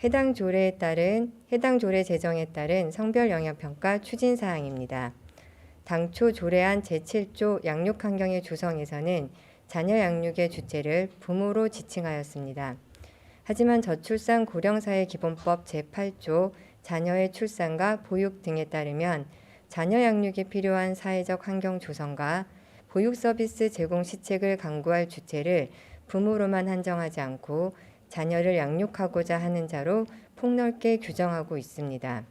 해당 조례 제정에 따른 성별영향평가 추진사항입니다. 당초 조례안 제7조 양육환경의 조성에서는 자녀 양육의 주체를 부모로 지칭하였습니다. 하지만 저출산 고령사회기본법 제8조 자녀의 출산과 보육 등에 따르면 자녀 양육에 필요한 사회적 환경 조성과 보육 서비스 제공 시책을 강구할 주체를 부모로만 한정하지 않고 자녀를 양육하고자 하는 자로 폭넓게 규정하고 있습니다.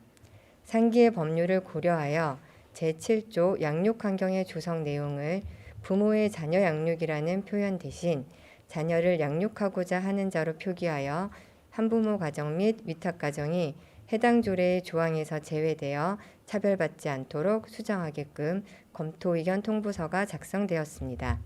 상기의 법률을 고려하여 제7조 양육 환경의 조성 내용을 부모의 자녀 양육이라는 표현 대신 자녀를 양육하고자 하는 자로 표기하여 한부모 가정 및 위탁 가정이 해당 조례의 조항에서 제외되어 차별받지 않도록 수정하게끔 검토 의견 통보서가 작성되었습니다.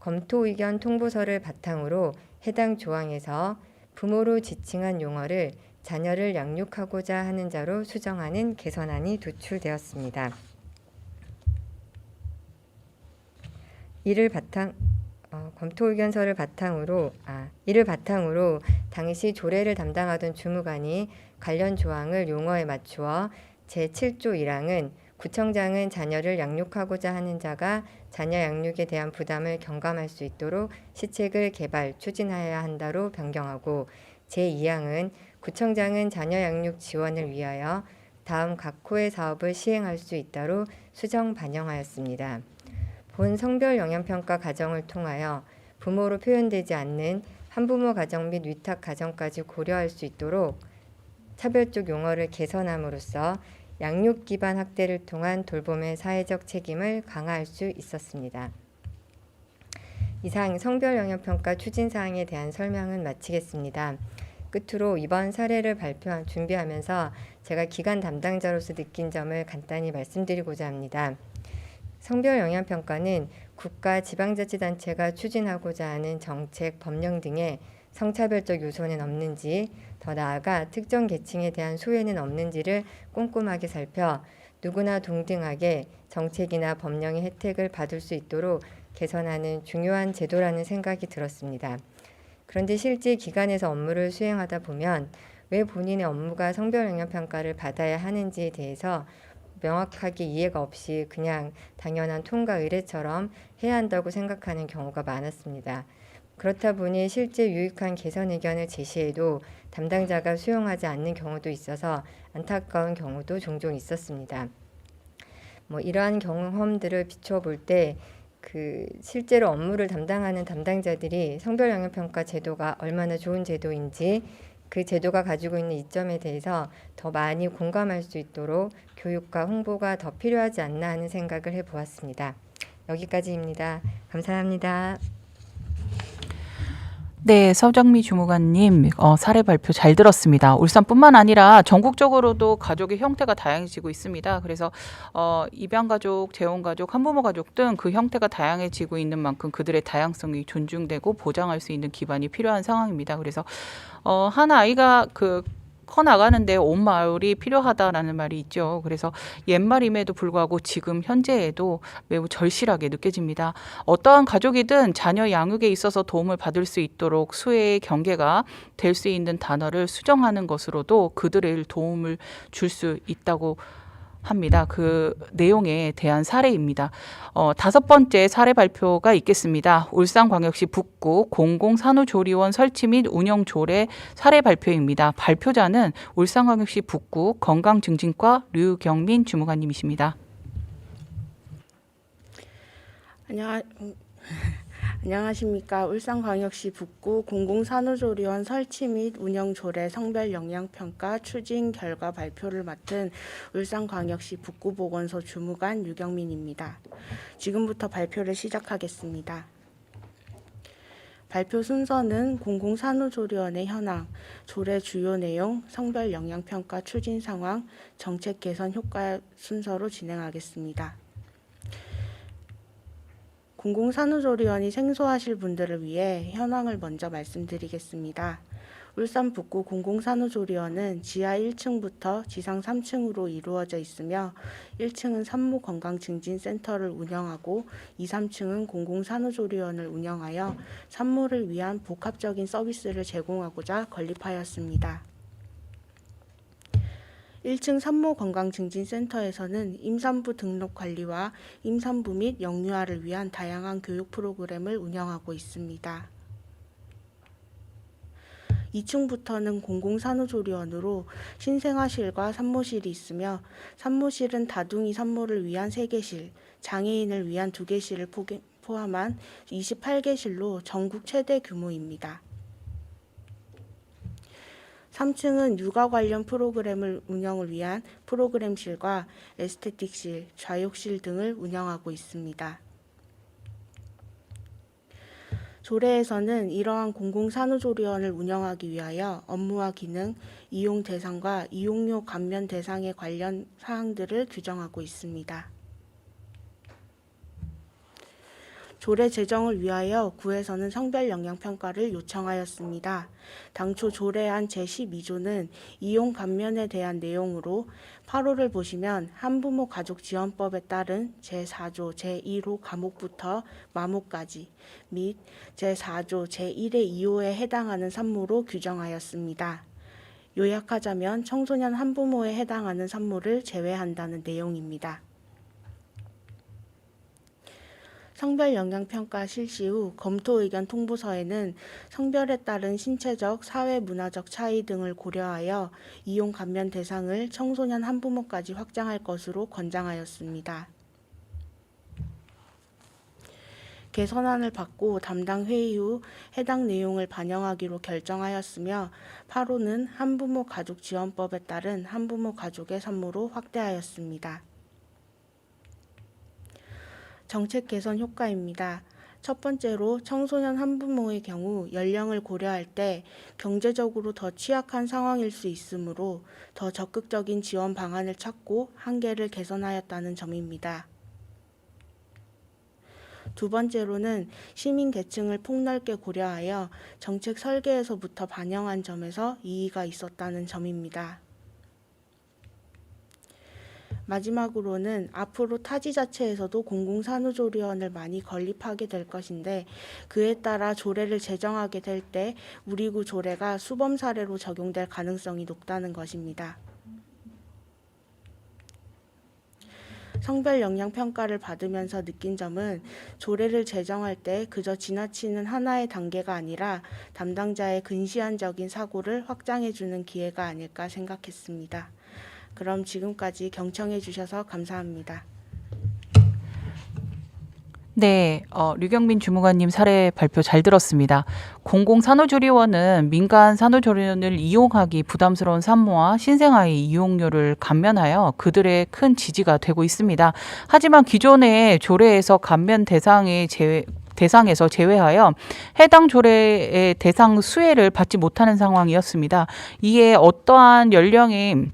검토 의견 통보서를 바탕으로 해당 조항에서 부모로 지칭한 용어를 자녀를 양육하고자 하는 자로 수정하는 개선안이 도출되었습니다. 이를 바탕으로 당시 조례를 담당하던 주무관이 관련 조항을 용어에 맞추어 제7조 1항은 구청장은 자녀를 양육하고자 하는 자가 자녀 양육에 대한 부담을 경감할 수 있도록 시책을 개발, 추진하여야 한다로 변경하고 제2항은 구청장은 자녀 양육 지원을 위하여 다음 각 호의 사업을 시행할 수 있다로 수정 반영하였습니다. 본 성별영향평가 과정을 통하여 부모로 표현되지 않는 한부모 가정 및 위탁 가정까지 고려할 수 있도록 차별적 용어를 개선함으로써 양육 기반 학대를 통한 돌봄의 사회적 책임을 강화할 수 있었습니다. 이상 성별영향평가 추진사항에 대한 설명은 마치겠습니다. 끝으로 이번 사례를 준비하면서 제가 기관 담당자로서 느낀 점을 간단히 말씀드리고자 합니다. 성별영향평가는 국가 지방자치단체가 추진하고자 하는 정책, 법령 등에 성차별적 요소는 없는지, 더 나아가 특정 계층에 대한 소외는 없는지를 꼼꼼하게 살펴 누구나 동등하게 정책이나 법령의 혜택을 받을 수 있도록 개선하는 중요한 제도라는 생각이 들었습니다. 그런데 실제 기관에서 업무를 수행하다 보면 왜 본인의 업무가 성별영향평가를 받아야 하는지에 대해서 명확하게 이해가 없이 그냥 당연한 통과 의례처럼 해야 한다고 생각하는 경우가 많았습니다. 그렇다 보니 실제 유익한 개선 의견을 제시해도 담당자가 수용하지 않는 경우도 있어서 안타까운 경우도 종종 있었습니다. 이러한 경험들을 비춰볼 때 실제로 업무를 담당하는 담당자들이 성별영향평가 제도가 얼마나 좋은 제도인지 그 제도가 가지고 있는 이점에 대해서 더 많이 공감할 수 있도록 교육과 홍보가 더 필요하지 않나 하는 생각을 해보았습니다. 여기까지입니다. 감사합니다. 네, 서정미 주무관님 사례 발표 잘 들었습니다. 울산뿐만 아니라 전국적으로도 가족의 형태가 다양해지고 있습니다. 그래서 입양 가족, 재혼 가족, 한부모 가족 등 그 형태가 다양해지고 있는 만큼 그들의 다양성이 존중되고 보장할 수 있는 기반이 필요한 상황입니다. 그래서 한 아이가 커 나가는데 온 마을이 필요하다라는 말이 있죠. 그래서 옛말임에도 불구하고 지금 현재에도 매우 절실하게 느껴집니다. 어떠한 가족이든 자녀 양육에 있어서 도움을 받을 수 있도록 수혜의 경계가 될 수 있는 단어를 수정하는 것으로도 그들의 도움을 줄 수 있다고 합니다. 그 내용에 대한 사례입니다. 5번째 사례 발표가 있겠습니다. 울산광역시 북구 공공산후조리원 설치 및 운영 조례 사례 발표입니다. 발표자는 울산광역시 북구 건강증진과 류경민 주무관님이십니다. 안녕하십니까. 울산광역시 북구 공공산후조리원 설치 및 운영 조례 성별 영향평가 추진 결과 발표를 맡은 울산광역시 북구보건소 주무관 유경민입니다. 지금부터 발표를 시작하겠습니다. 발표 순서는 공공산후조리원의 현황, 조례 주요 내용, 성별 영향평가 추진 상황, 정책 개선 효과 순서로 진행하겠습니다. 공공산후조리원이 생소하실 분들을 위해 현황을 먼저 말씀드리겠습니다. 울산 북구 공공산후조리원은 지하 1층부터 지상 3층으로 이루어져 있으며 1층은 산모건강증진센터를 운영하고 2, 3층은 공공산후조리원을 운영하여 산모를 위한 복합적인 서비스를 제공하고자 건립하였습니다. 1층 산모건강증진센터에서는 임산부 등록 관리와 임산부 및 영유아를 위한 다양한 교육 프로그램을 운영하고 있습니다. 2층부터는 공공산후조리원으로 신생아실과 산모실이 있으며 산모실은 다둥이 산모를 위한 3개실, 장애인을 위한 2개실을 포함한 28개실로 전국 최대 규모입니다. 3층은 육아 관련 프로그램을 운영을 위한 프로그램실과 에스테틱실, 좌욕실 등을 운영하고 있습니다. 조례에서는 이러한 공공산후조리원을 운영하기 위하여 업무와 기능, 이용 대상과 이용료 감면 대상에 관련 사항들을 규정하고 있습니다. 조례 제정을 위하여 구에서는 성별 영향평가를 요청하였습니다. 당초 조례안 제12조는 이용 감면에 대한 내용으로 8호를 보시면 한부모 가족지원법에 따른 제4조 제1호 과목부터 마목까지 및 제4조 제1의 2호에 해당하는 산모로 규정하였습니다. 요약하자면 청소년 한부모에 해당하는 산모를 제외한다는 내용입니다. 성별 영향평가 실시 후 검토 의견 통보서에는 성별에 따른 신체적, 사회 문화적 차이 등을 고려하여 이용 감면 대상을 청소년 한부모까지 확장할 것으로 권장하였습니다. 개선안을 받고 담당 회의 후 해당 내용을 반영하기로 결정하였으며 8호는 한부모 가족지원법에 따른 한부모 가족의 산모로 확대하였습니다. 정책 개선 효과입니다. 첫 번째로 청소년 한부모의 경우 연령을 고려할 때 경제적으로 더 취약한 상황일 수 있으므로 더 적극적인 지원 방안을 찾고 한계를 개선하였다는 점입니다. 두 번째로는 시민 계층을 폭넓게 고려하여 정책 설계에서부터 반영한 점에서 이의가 있었다는 점입니다. 마지막으로는 앞으로 타지자체에서도 공공산후조리원을 많이 건립하게 될 것인데 그에 따라 조례를 제정하게 될 때 우리구 조례가 수범 사례로 적용될 가능성이 높다는 것입니다. 성별 영향평가를 받으면서 느낀 점은 조례를 제정할 때 그저 지나치는 하나의 단계가 아니라 담당자의 근시안적인 사고를 확장해주는 기회가 아닐까 생각했습니다. 그럼 지금까지 경청해 주셔서 감사합니다. 네, 류경민 주무관님 사례 발표 잘 들었습니다. 공공산후조리원은 민간 산후조리원을 이용하기 부담스러운 산모와 신생아의 이용료를 감면하여 그들의 큰 지지가 되고 있습니다. 하지만 기존의 조례에서 감면 대상의 대상에서 제외하여 해당 조례의 대상 수혜를 받지 못하는 상황이었습니다. 이에 어떠한 연령의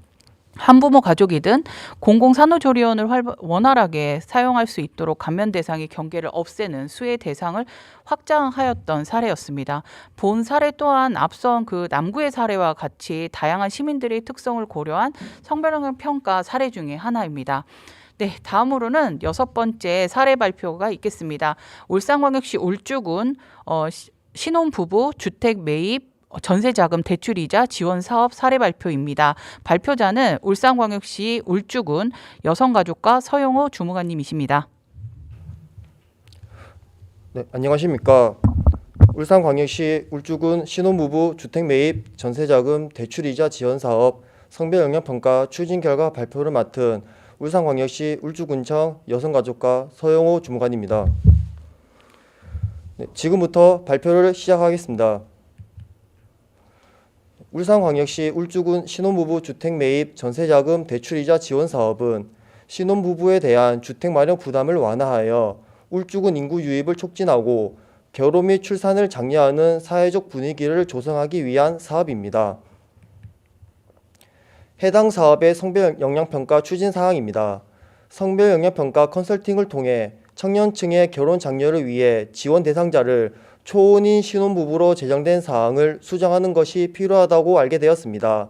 한부모 가족이든 공공산후조리원을 원활하게 사용할 수 있도록 감면 대상의 경계를 없애는 수혜 대상을 확장하였던 사례였습니다. 본 사례 또한 앞선 그 남구의 사례와 같이 다양한 시민들의 특성을 고려한 성별영향 평가 사례 중에 하나입니다. 네, 다음으로는 6번째 사례 발표가 있겠습니다. 울산광역시 울주군 신혼부부 주택 매입 전세자금 대출이자 지원 사업 사례 발표입니다. 발표자는 울산광역시 울주군 여성가족과 서영호 주무관님이십니다. 네, 안녕하십니까. 울산광역시 울주군 신혼부부 주택 매입 전세자금 대출이자 지원 사업 성별영향평가 추진 결과 발표를 맡은 울산광역시 울주군청 여성가족과 서영호 주무관입니다. 네, 지금부터 발표를 시작하겠습니다. 울산광역시 울주군 신혼부부 주택 매입 전세자금 대출이자 지원 사업은 신혼부부에 대한 주택 마련 부담을 완화하여 울주군 인구 유입을 촉진하고 결혼 및 출산을 장려하는 사회적 분위기를 조성하기 위한 사업입니다. 해당 사업의 성별영향평가 추진 사항입니다. 성별영향평가 컨설팅을 통해 청년층의 결혼 장려를 위해 지원 대상자를 초혼인 신혼부부로 제정된 사항을 수정하는 것이 필요하다고 알게 되었습니다.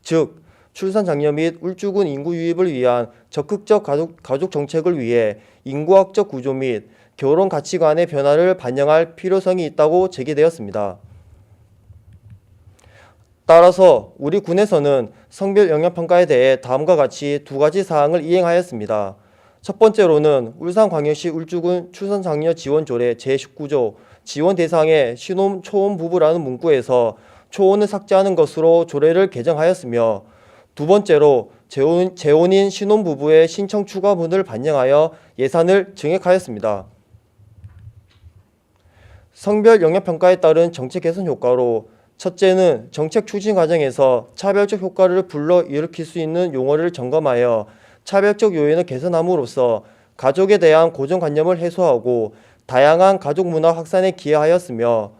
즉, 출산 장려 및 울주군 인구 유입을 위한 적극적 가족 정책을 위해 인구학적 구조 및 결혼 가치관의 변화를 반영할 필요성이 있다고 제기되었습니다. 따라서 우리 군에서는 성별 영향평가에 대해 다음과 같이 2가지 사항을 이행하였습니다. 첫 번째로는 울산광역시 울주군 출산장려 지원조례 제19조 지원 대상의 신혼 초혼 부부라는 문구에서 초혼을 삭제하는 것으로 조례를 개정하였으며, 두 번째로 재혼인 신혼 부부의 신청 추가분을 반영하여 예산을 증액하였습니다. 성별 영향평가에 따른 정책 개선 효과로 첫째는 정책 추진 과정에서 차별적 효과를 불러일으킬 수 있는 용어를 점검하여 차별적 요인을 개선함으로써 가족에 대한 고정관념을 해소하고 다양한 가족 문화 확산에 기여하였으며,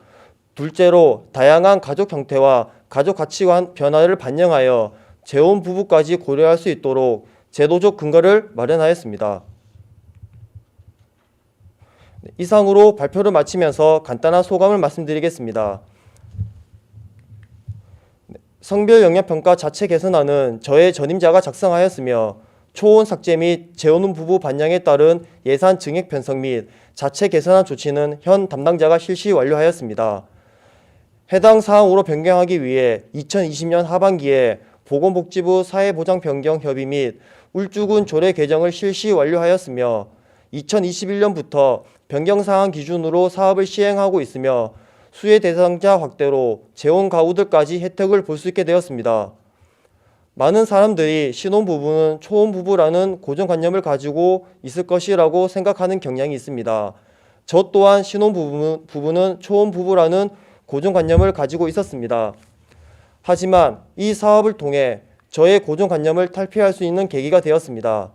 둘째로 다양한 가족 형태와 가족 가치관 변화를 반영하여 재혼 부부까지 고려할 수 있도록 제도적 근거를 마련하였습니다. 이상으로 발표를 마치면서 간단한 소감을 말씀드리겠습니다. 성별 영향평가 자체 개선안은 저의 전임자가 작성하였으며 초혼 삭제 및 재혼 부부 반영에 따른 예산 증액 편성 및 자체 개선안 조치는 현 담당자가 실시 완료하였습니다. 해당 사항으로 변경하기 위해 2020년 하반기에 보건복지부 사회보장변경협의 및 울주군 조례 개정을 실시 완료하였으며 2021년부터 변경사항 기준으로 사업을 시행하고 있으며 수혜 대상자 확대로 재혼 가구들까지 혜택을 볼 수 있게 되었습니다. 많은 사람들이 신혼부부는 초혼부부라는 고정관념을 가지고 있을 것이라고 생각하는 경향이 있습니다. 저 또한 신혼부부는 초혼부부라는 고정관념을 가지고 있었습니다. 하지만 이 사업을 통해 저의 고정관념을 탈피할 수 있는 계기가 되었습니다.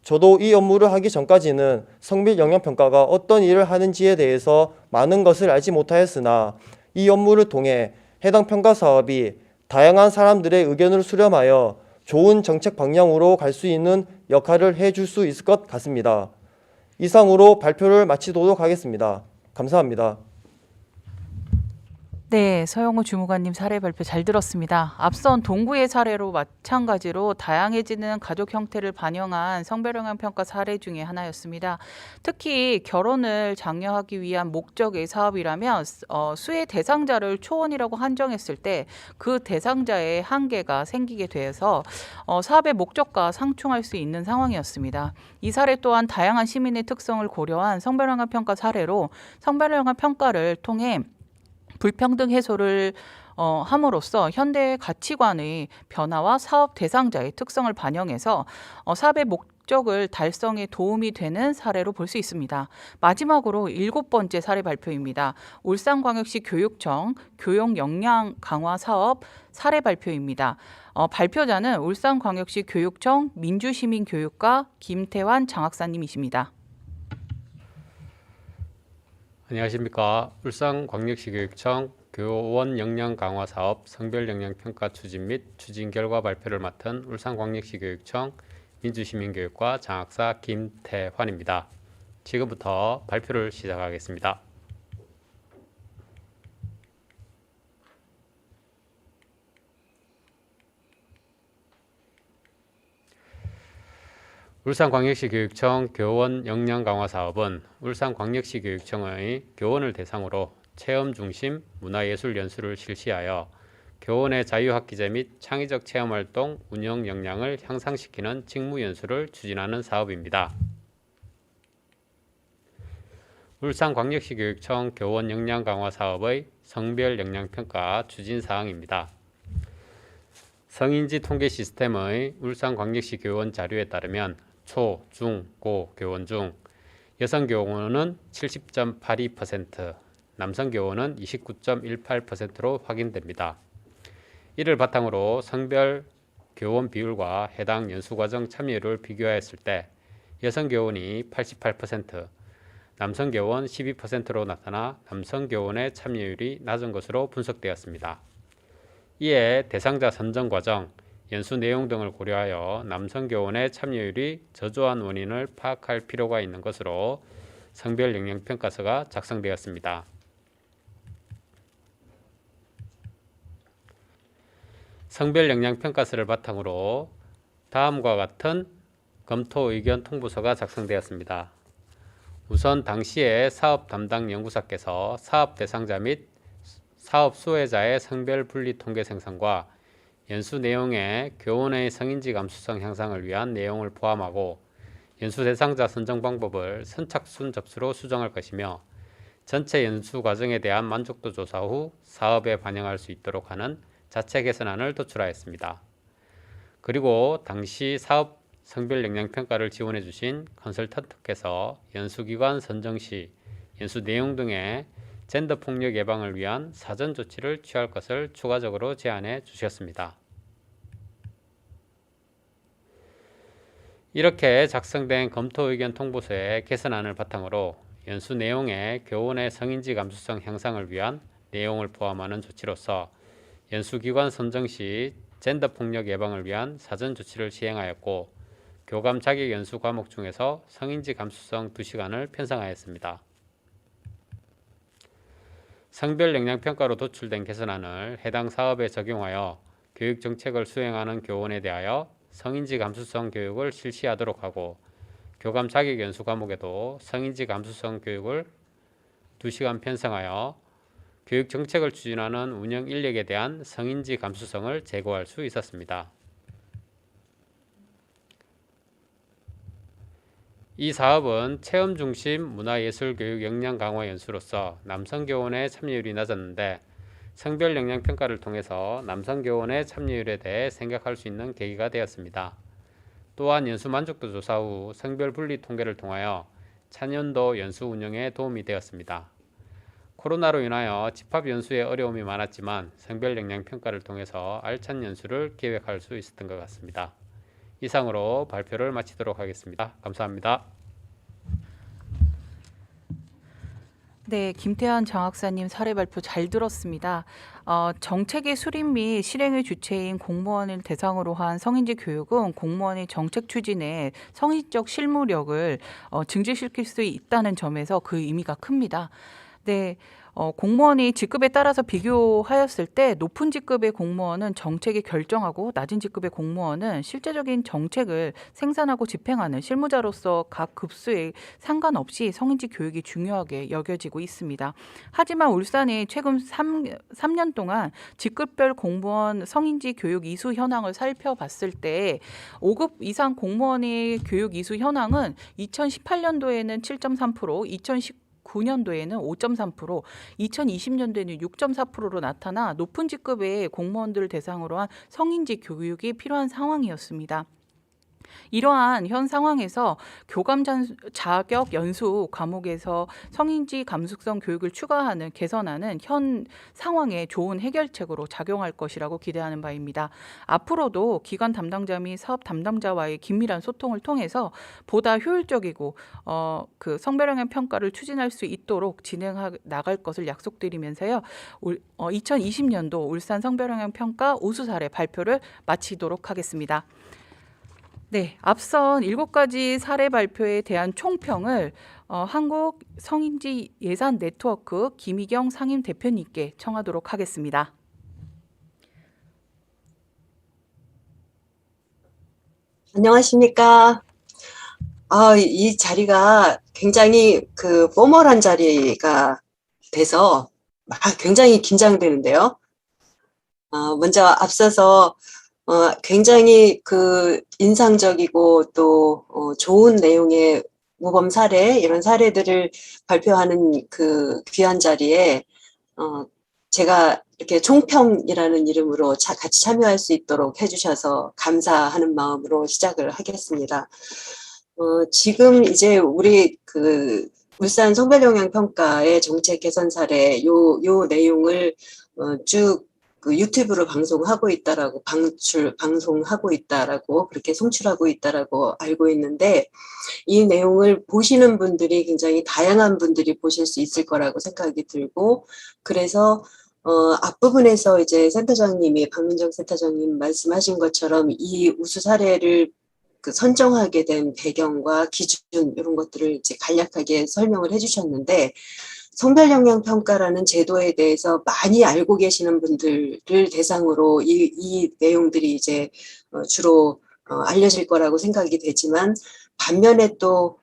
저도 이 업무를 하기 전까지는 성별 영향평가가 어떤 일을 하는지에 대해서 많은 것을 알지 못하였으나 이 업무를 통해 해당 평가 사업이 다양한 사람들의 의견을 수렴하여 좋은 정책 방향으로 갈 수 있는 역할을 해줄 수 있을 것 같습니다. 이상으로 발표를 마치도록 하겠습니다. 감사합니다. 네, 서영호 주무관님 사례 발표 잘 들었습니다. 앞선 동구의 사례로 마찬가지로 다양해지는 가족 형태를 반영한 성별영향평가 사례 중에 하나였습니다. 특히 결혼을 장려하기 위한 목적의 사업이라면 수혜 대상자를 초혼이라고 한정했을 때 그 대상자의 한계가 생기게 돼서 사업의 목적과 상충할 수 있는 상황이었습니다. 이 사례 또한 다양한 시민의 특성을 고려한 성별영향평가 사례로 성별영향평가를 통해 불평등 해소를 함으로써 현대의 가치관의 변화와 사업 대상자의 특성을 반영해서 사업의 목적을 달성에 도움이 되는 사례로 볼 수 있습니다. 마지막으로 7번째 사례 발표입니다. 울산광역시 교육청 교육 역량 강화 사업 사례 발표입니다. 발표자는 울산광역시 교육청 민주시민교육과 김태환 장학사님이십니다. 안녕하십니까. 울산광역시교육청 교원 역량 강화 사업 성별 역량 평가 추진 및 추진 결과 발표를 맡은 울산광역시교육청 민주시민교육과 장학사 김태환입니다. 지금부터 발표를 시작하겠습니다. 울산광역시교육청 교원 역량 강화 사업은 울산광역시교육청의 교원을 대상으로 체험 중심 문화예술 연수를 실시하여 교원의 자유학기제 및 창의적 체험활동 운영 역량을 향상시키는 직무 연수를 추진하는 사업입니다. 울산광역시교육청 교원 역량 강화 사업의 성별 역량 평가 추진 사항입니다. 성인지 통계 시스템의 울산광역시 교원 자료에 따르면 초, 중, 고 교원 중 여성 교원은 70.82%, 남성 교원은 29.18%로 확인됩니다. 이를 바탕으로 성별 교원 비율과 해당 연수과정 참여율을 비교하였을 때 여성 교원이 88%, 남성 교원 12%로 나타나 남성 교원의 참여율이 낮은 것으로 분석되었습니다. 이에 대상자 선정 과정, 연수 내용 등을 고려하여 남성 교원의 참여율이 저조한 원인을 파악할 필요가 있는 것으로 성별 역량 평가서가 작성되었습니다. 성별 역량 평가서를 바탕으로 다음과 같은 검토 의견 통보서가 작성되었습니다. 우선 당시에 사업 담당 연구사께서 사업 대상자 및 사업 수혜자의 성별 분리 통계 생성과 연수 내용에 교원의 성인지 감수성 향상을 위한 내용을 포함하고 연수 대상자 선정 방법을 선착순 접수로 수정할 것이며 전체 연수 과정에 대한 만족도 조사 후 사업에 반영할 수 있도록 하는 자체 개선안을 도출하였습니다. 그리고 당시 사업 성별 역량 평가를 지원해 주신 컨설턴트께서 연수기관 선정 시 연수 내용 등의 젠더 폭력 예방을 위한 사전 조치를 취할 것을 추가적으로 제안해 주셨습니다. 이렇게 작성된 검토 의견 통보서의 개선안을 바탕으로 연수 내용에 교원의 성인지 감수성 향상을 위한 내용을 포함하는 조치로서 연수기관 선정 시 젠더 폭력 예방을 위한 사전 조치를 시행하였고 교감 자격 연수 과목 중에서 성인지 감수성 2시간을 편성하였습니다. 성별 역량 평가로 도출된 개선안을 해당 사업에 적용하여 교육 정책을 수행하는 교원에 대하여 성인지 감수성 교육을 실시하도록 하고 교감 자격 연수 과목에도 성인지 감수성 교육을 2시간 편성하여 교육 정책을 추진하는 운영 인력에 대한 성인지 감수성을 제고할 수 있었습니다. 이 사업은 체험 중심 문화예술교육 역량 강화 연수로서 남성 교원의 참여율이 낮았는데 성별 역량 평가를 통해서 남성 교원의 참여율에 대해 생각할 수 있는 계기가 되었습니다. 또한 연수 만족도 조사 후 성별 분리 통계를 통하여 차년도 연수 운영에 도움이 되었습니다. 코로나로 인하여 집합 연수에 어려움이 많았지만 성별 역량 평가를 통해서 알찬 연수를 계획할 수 있었던 것 같습니다. 이상으로 발표를 마치도록 하겠습니다. 감사합니다. 네, 김태환 장학사님 사례 발표 잘 들었습니다. 정책의 수립 및 실행의 주체인 공무원을 대상으로 한 성인지 교육은 공무원의 정책 추진에 성인적 실무력을 증진시킬 수 있다는 점에서 그 의미가 큽니다. 네, 공무원이 직급에 따라서 비교하였을 때 높은 직급의 공무원은 정책이 결정하고 낮은 직급의 공무원은 실제적인 정책을 생산하고 집행하는 실무자로서 각 급수에 상관없이 성인지 교육이 중요하게 여겨지고 있습니다. 하지만 울산이 최근 3년 동안 직급별 공무원 성인지 교육 이수 현황을 살펴봤을 때 5급 이상 공무원의 교육 이수 현황은 2018년도에는 7.3%, 2019년도에는 5.3%, 2020년도에는 6.4%로 나타나 높은 직급의 공무원들을 대상으로 한 성인지 교육이 필요한 상황이었습니다. 이러한 현 상황에서 교감 자격 연수 과목에서 성인지 감수성 교육을 추가하는 개선안은 현 상황에 좋은 해결책으로 작용할 것이라고 기대하는 바입니다. 앞으로도 기관 담당자 및 사업 담당자와의 긴밀한 소통을 통해서 보다 효율적이고 그 성별영향 평가를 추진할 수 있도록 진행해 나갈 것을 약속드리면서요. 2020년도 울산 성별영향 평가 우수 사례 발표를 마치도록 하겠습니다. 네, 앞선 7가지 사례 발표에 대한 총평을 한국 성인지 예산 네트워크 김희경 상임 대표님께 청하도록 하겠습니다. 안녕하십니까. 이 자리가 굉장히 포멀한 자리가 돼서 굉장히 긴장되는데요. 먼저 앞서서 굉장히 인상적이고 또 좋은 내용의 모범 사례, 이런 사례들을 발표하는 귀한 자리에 제가 이렇게 총평이라는 이름으로 같이 참여할 수 있도록 해주셔서 감사하는 마음으로 시작을 하겠습니다. 지금 이제 우리 울산 성별영향 평가의 정책 개선 사례 요 내용을 쭉 유튜브로 방송하고 있다라고 방송하고 있다라고 그렇게 송출하고 있다라고 알고 있는데, 이 내용을 보시는 분들이 굉장히 다양한 분들이 보실 수 있을 거라고 생각이 들고, 그래서 앞부분에서 이제 박민정 센터장님 말씀하신 것처럼 이 우수 사례를 선정하게 된 배경과 기준, 이런 것들을 이제 간략하게 설명을 해주셨는데, 성별영향 평가라는 제도에 대해서 많이 알고 계시는 분들을 대상으로 이 내용들이 이제 주로 알려질 거라고 생각이 되지만, 반면에 또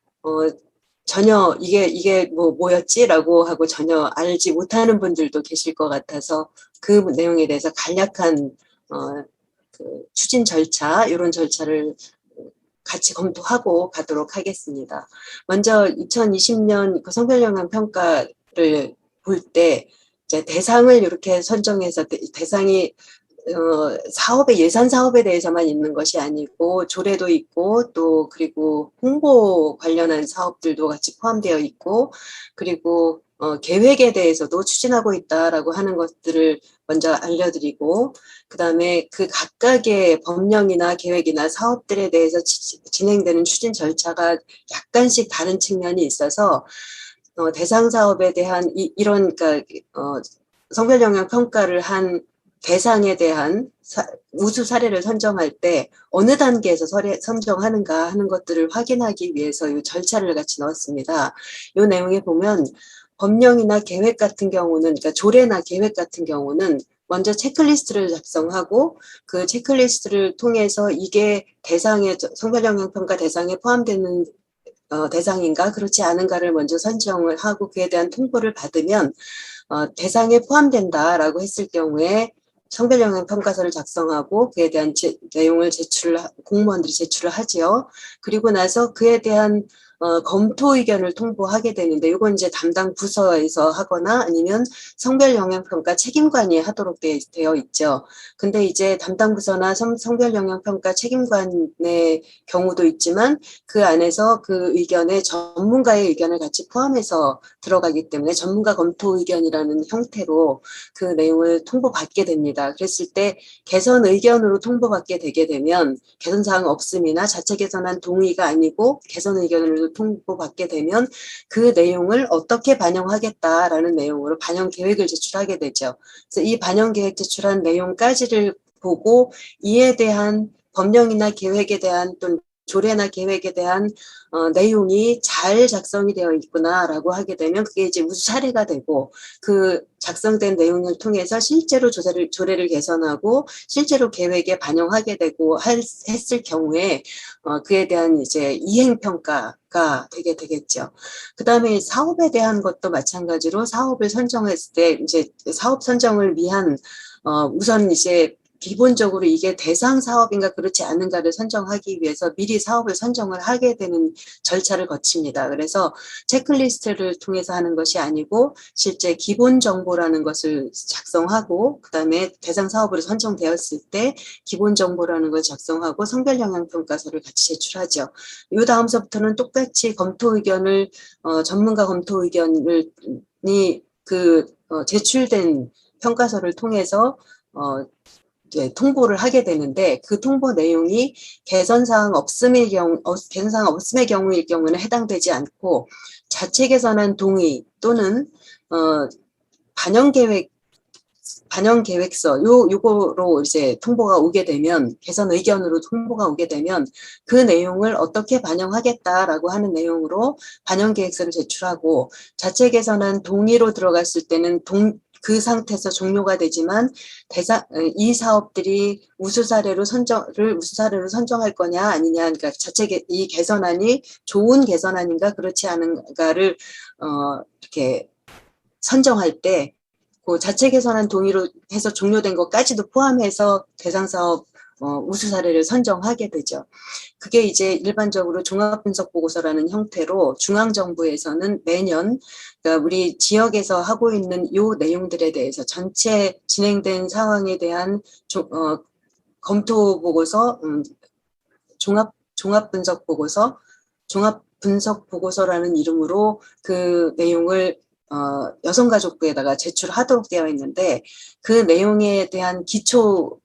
전혀 이게 뭐였지라고 하고 전혀 알지 못하는 분들도 계실 것 같아서 그 내용에 대해서 간략한 추진 절차, 이런 절차를 같이 검토하고 가도록 하겠습니다. 먼저 2020년 성별영향 평가를 볼 때 이제 대상을 이렇게 선정해서 대상이 예산 사업에 대해서만 있는 것이 아니고 조례도 있고, 또 그리고 홍보 관련한 사업들도 같이 포함되어 있고, 그리고 계획에 대해서도 추진하고 있다라고 하는 것들을 먼저 알려드리고, 그 다음에 그 각각의 법령이나 계획이나 사업들에 대해서 진행되는 추진 절차가 약간씩 다른 측면이 있어서 대상 사업에 대한 이런 성별영향 평가를 한 대상에 대한 우수 사례를 선정할 때 어느 단계에서 선정하는가 하는 것들을 확인하기 위해서 이 절차를 같이 넣었습니다. 이 내용에 보면 법령이나 계획 같은 경우는, 그러니까 조례나 계획 같은 경우는 먼저 체크리스트를 작성하고, 그 체크리스트를 통해서 이게 성별영향 평가 대상에 포함되는 대상인가 그렇지 않은가를 먼저 선정을 하고 그에 대한 통보를 받으면 대상에 포함된다라고 했을 경우에 성별영향 평가서를 작성하고 그에 대한 내용을 공무원들이 제출을 하지요. 그리고 나서 그에 대한 검토 의견을 통보하게 되는데, 이건 이제 담당 부서에서 하거나 아니면 성별영향평가 책임관이 하도록 되어 있죠. 근데 이제 담당 부서나 성별영향평가 책임관의 경우도 있지만, 그 안에서 그 의견에 전문가의 의견을 같이 포함해서 들어가기 때문에 전문가 검토 의견이라는 형태로 그 내용을 통보받게 됩니다. 그랬을 때 개선 의견으로 통보받게 되게 되면 개선사항 없음이나 자체 개선안 동의가 아니고 개선 의견으로 통보받게 되면 그 내용을 어떻게 반영하겠다라는 내용으로 반영 계획을 제출하게 되죠. 그래서 이 반영 계획 제출한 내용까지를 보고 이에 대한 법령이나 계획에 대한 또 조례나 계획에 대한 내용이 잘 작성이 되어 있구나라고 하게 되면 그게 이제 우수 사례가 되고, 그 작성된 내용을 통해서 실제로 조례를 개선하고 실제로 계획에 반영하게 되고 했을 경우에 그에 대한 이제 이행 평가가 되게 되겠죠. 그 다음에 사업에 대한 것도 마찬가지로 사업을 선정했을 때 이제 사업 선정을 위한 우선 이제 기본적으로 이게 대상 사업인가 그렇지 않은가를 선정하기 위해서 미리 사업을 선정을 하게 되는 절차를 거칩니다. 그래서 체크리스트를 통해서 하는 것이 아니고 실제 기본 정보라는 것을 작성하고 그다음에 대상 사업으로 선정되었을 때 기본 정보라는 걸 작성하고 성별 영향 평가서를 같이 제출하죠. 이 다음서부터는 똑같이 검토 의견을 전문가 검토 의견을 제출된 평가서를 통해서 이제 통보를 하게 되는데 그 통보 내용이 개선사항 없음의 경우일 경우는 해당되지 않고 자체 개선안 동의 또는 반영 계획서 요거로 이제 통보가 오게 되면 개선 의견으로 통보가 오게 되면 그 내용을 어떻게 반영하겠다라고 하는 내용으로 반영 계획서를 제출하고 자체 개선안 동의로 들어갔을 때는 그 상태에서 종료가 되지만 이 사업들이 우수 사례로 선정할 거냐 아니냐, 그러니까 이 개선안이 좋은 개선안인가 그렇지 않은가를 이렇게 선정할 때 그 자체 개선안 동의로 해서 종료된 것까지도 포함해서 대상 사업 우수 사례를 선정하게 되죠. 그게 이제 일반적으로 종합분석보고서라는 형태로 중앙정부에서는 매년 그러니까 우리 지역에서 하고 있는 요 내용들에 대해서 전체 진행된 상황에 대한 검토보고서, 종합분석보고서라는 이름으로 그 내용을 여성가족부에다가 제출하도록 되어 있는데 그 내용에 대한 기초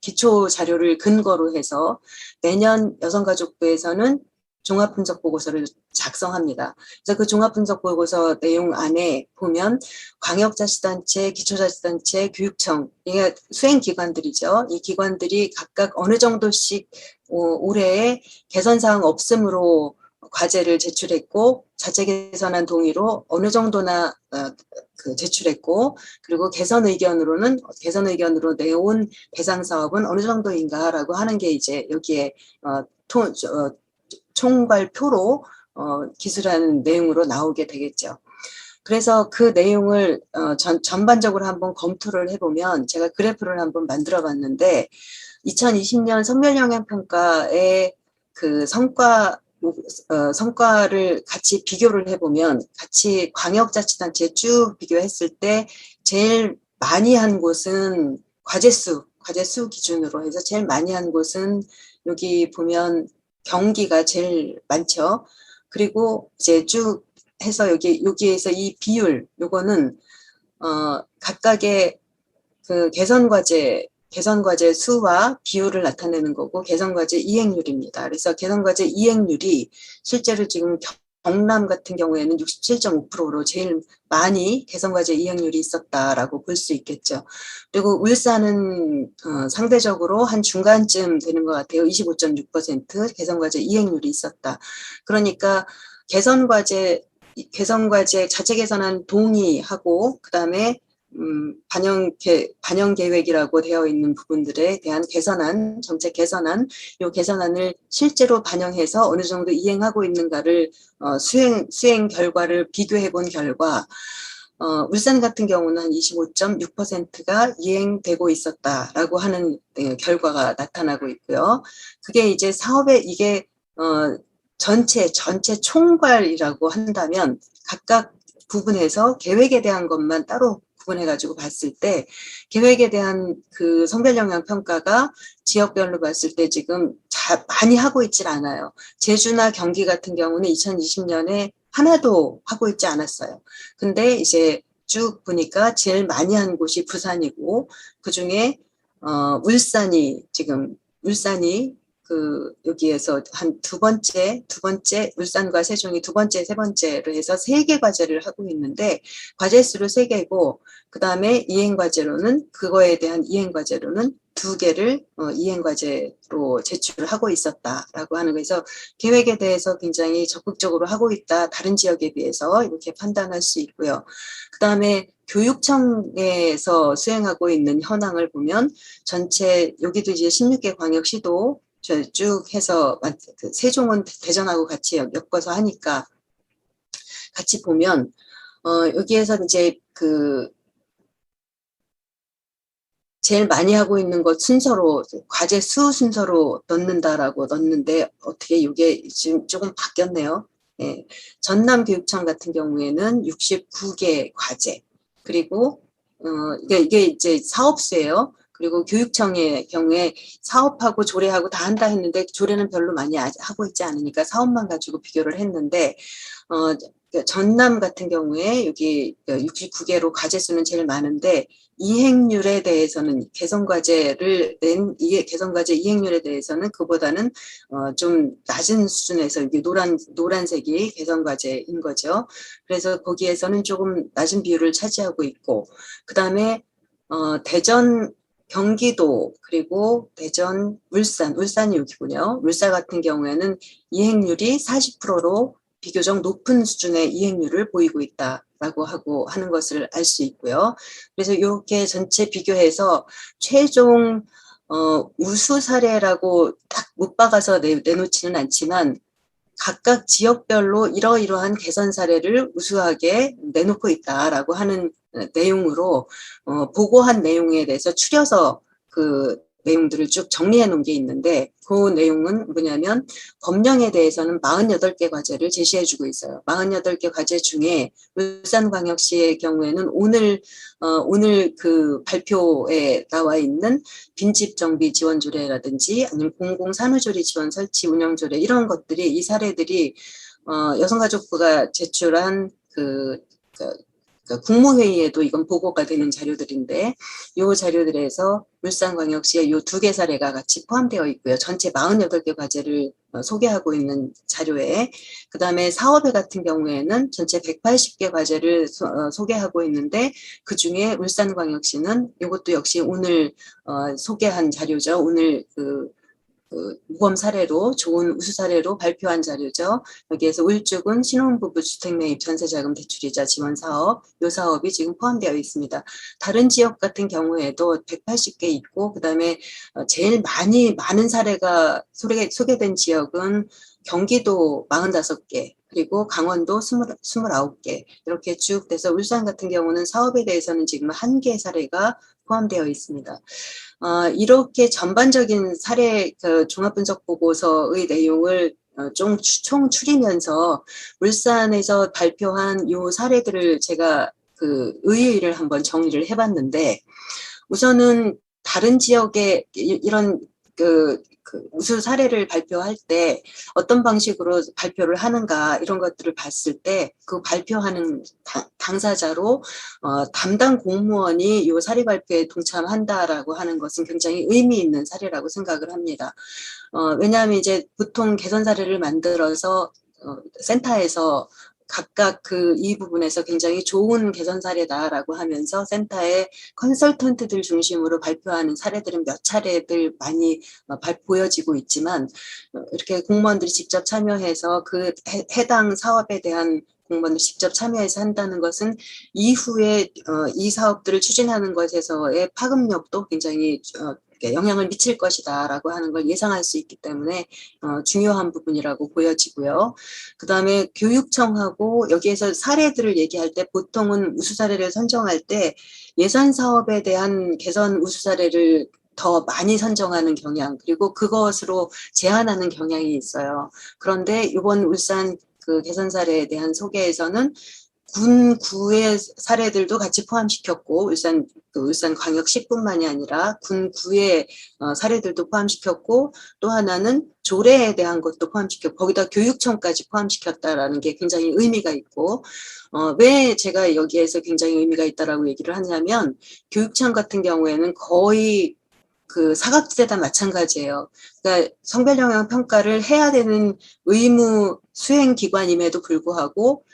자료를 근거로 해서 매년 여성가족부에서는 종합분석보고서를 작성합니다. 그래서 그 종합분석보고서 내용 안에 보면 광역자치단체, 기초자치단체, 교육청, 이게 수행기관들이죠. 이 기관들이 각각 어느 정도씩 올해에 개선사항 없음으로 과제를 제출했고 자체 개선안 동의로 어느 정도나 제출했고 그리고 개선 의견으로 내온 대상 사업은 어느 정도인가라고 하는 게 이제 여기에 총괄표로 기술하는 내용으로 나오게 되겠죠. 그래서 그 내용을 전반적으로 한번 검토를 해보면 제가 그래프를 한번 만들어 봤는데 2020년 성별영향평가의 그 성과를 같이 비교를 해보면 같이 광역자치단체 쭉 비교했을 때 제일 많이 한 곳은 과제수 기준으로 해서 제일 많이 한 곳은 여기 보면 경기가 제일 많죠. 그리고 이제 쭉 해서 여기에서 이 비율 요거는 각각의 그 개선과제 수와 비율을 나타내는 거고 개선과제 이행률입니다. 그래서 개선과제 이행률이 실제로 지금 경남 같은 경우에는 67.5%로 제일 많이 개선과제 이행률이 있었다라고 볼 수 있겠죠. 그리고 울산은 상대적으로 한 중간쯤 되는 것 같아요. 25.6% 개선과제 이행률이 있었다. 그러니까 개선과제 자체 개선안 동의하고 그다음에 반영 계획이라고 되어 있는 부분들에 대한 정책 개선안, 요 개선안을 실제로 반영해서 어느 정도 이행하고 있는가를 수행 결과를 비교해 본 결과 울산 같은 경우는 한 25.6%가 이행되고 있었다라고 하는 결과가 나타나고 있고요. 그게 이제 이게 전체 총괄이라고 한다면 각각 부분에서 계획에 대한 것만 따로 구분해가지고 봤을 때 계획에 대한 그 성별영향 평가가 지역별로 봤을 때 지금 많이 하고 있질 않아요. 제주나 경기 같은 경우는 2020년에 하나도 하고 있지 않았어요. 근데 이제 쭉 보니까 제일 많이 한 곳이 부산이고 그중에 울산이 여기에서 한 두 번째 울산과 세종이 두 번째, 세 번째로 해서 3개 과제를 하고 있는데 과제수로 3개고 그다음에 그거에 대한 이행과제로는 2개를 이행과제로 제출을 하고 있었다라고 하는 거에서 계획에 대해서 굉장히 적극적으로 하고 있다. 다른 지역에 비해서 이렇게 판단할 수 있고요. 그다음에 교육청에서 수행하고 있는 현황을 보면 전체 여기도 이제 16개 광역시도 쭉 해서 세종은 대전하고 같이 엮어서 하니까 같이 보면 여기에서 이제 제일 많이 하고 있는 것 순서로 과제 수 순서로 넣는다라고 넣는데 어떻게 이게 지금 조금 바뀌었네요. 예. 전남교육청 같은 경우에는 69개 과제 그리고 이게 이제 사업수예요. 그리고 교육청의 경우에 사업하고 조례하고 다 한다 했는데 조례는 별로 많이 하고 있지 않으니까 사업만 가지고 비교를 했는데 전남 같은 경우에 여기 69개로 과제 수는 제일 많은데 이행률에 대해서는 개선과제 이행률에 대해서는 그보다는 좀 낮은 수준에서 이게 노란색이 개선과제인 거죠. 그래서 거기에서는 조금 낮은 비율을 차지하고 있고 그다음에 대전 경기도 그리고 대전 울산이 여기군요. 울산 같은 경우에는 이행률이 40%로 비교적 높은 수준의 이행률을 보이고 있다라고 하는 것을 알 수 있고요. 그래서 이렇게 전체 비교해서 최종 우수 사례라고 딱 못 박아서 내놓지는 않지만 각각 지역별로 이러이러한 개선 사례를 우수하게 내놓고 있다라고 하는 내용으로 보고한 내용에 대해서 추려서 그 내용들을 쭉 정리해 놓은 게 있는데 그 내용은 뭐냐면 법령에 대해서는 48개 과제를 제시해 주고 있어요. 48개 과제 중에 울산광역시의 경우에는 오늘 그 발표에 나와 있는 빈집 정비 지원 조례라든지 아니면 공공산후조리 지원 설치 운영 조례 이런 것들이 이 사례들이 여성가족부가 제출한 국무회의에도 이건 보고가 되는 자료들인데 이 자료들에서 울산광역시의 이 2개 사례가 같이 포함되어 있고요. 전체 48개 과제를 소개하고 있는 자료에 그다음에 사업회 같은 경우에는 전체 180개 과제를 소개하고 있는데 그중에 울산광역시는 이것도 역시 오늘 소개한 자료죠. 오늘 모범 사례로 좋은 우수 사례로 발표한 자료죠. 여기에서 울주군 신혼부부 주택매입 전세자금 대출이자 지원 사업, 이 사업이 지금 포함되어 있습니다. 다른 지역 같은 경우에도 180개 있고 그다음에 제일 많은 사례가 소개된 지역은 경기도 45개 그리고 강원도 29개 이렇게 쭉 돼서 울산 같은 경우는 사업에 대해서는 지금 1개 사례가 포함되어 있습니다. 이렇게 전반적인 사례 종합분석 보고서의 내용을 총 추리면서 울산에서 발표한 이 사례들을 제가 의의를 한번 정리를 해봤는데 우선은 다른 지역에 이런 우수 사례를 발표할 때 어떤 방식으로 발표를 하는가 이런 것들을 봤을 때 그 발표하는 당사자로 담당 공무원이 이 사례 발표에 동참한다라고 하는 것은 굉장히 의미 있는 사례라고 생각을 합니다. 왜냐하면 이제 보통 개선 사례를 만들어서 센터에서 각각 이 부분에서 굉장히 좋은 개선 사례다라고 하면서 센터의 컨설턴트들 중심으로 발표하는 사례들은 몇 차례들 많이 보여지고 있지만 이렇게 공무원들이 직접 참여해서 그 해당 사업에 대한 공무원들 직접 참여해서 한다는 것은 이후에 이 사업들을 추진하는 것에서의 파급력도 굉장히 영향을 미칠 것이다라고 하는 걸 예상할 수 있기 때문에 중요한 부분이라고 보여지고요. 그다음에 교육청하고 여기에서 사례들을 얘기할 때 보통은 우수 사례를 선정할 때 예산 사업에 대한 개선 우수 사례를 더 많이 선정하는 경향 그리고 그것으로 제한하는 경향이 있어요. 그런데 이번 울산 개선 사례에 대한 소개에서는 군구의 사례들도 같이 포함시켰고 울산광역시뿐만이 아니라 군구의 사례들도 포함시켰고 또 하나는 조례에 대한 것도 포함시켰고 거기다 교육청까지 포함시켰다라는 게 굉장히 의미가 있고 왜 제가 여기에서 굉장히 의미가 있다라고 얘기를 하냐면 교육청 같은 경우에는 거의 사각지대다 마찬가지예요. 그러니까 성별 영향 평가를 해야 되는 의무 수행 기관임에도 불구하고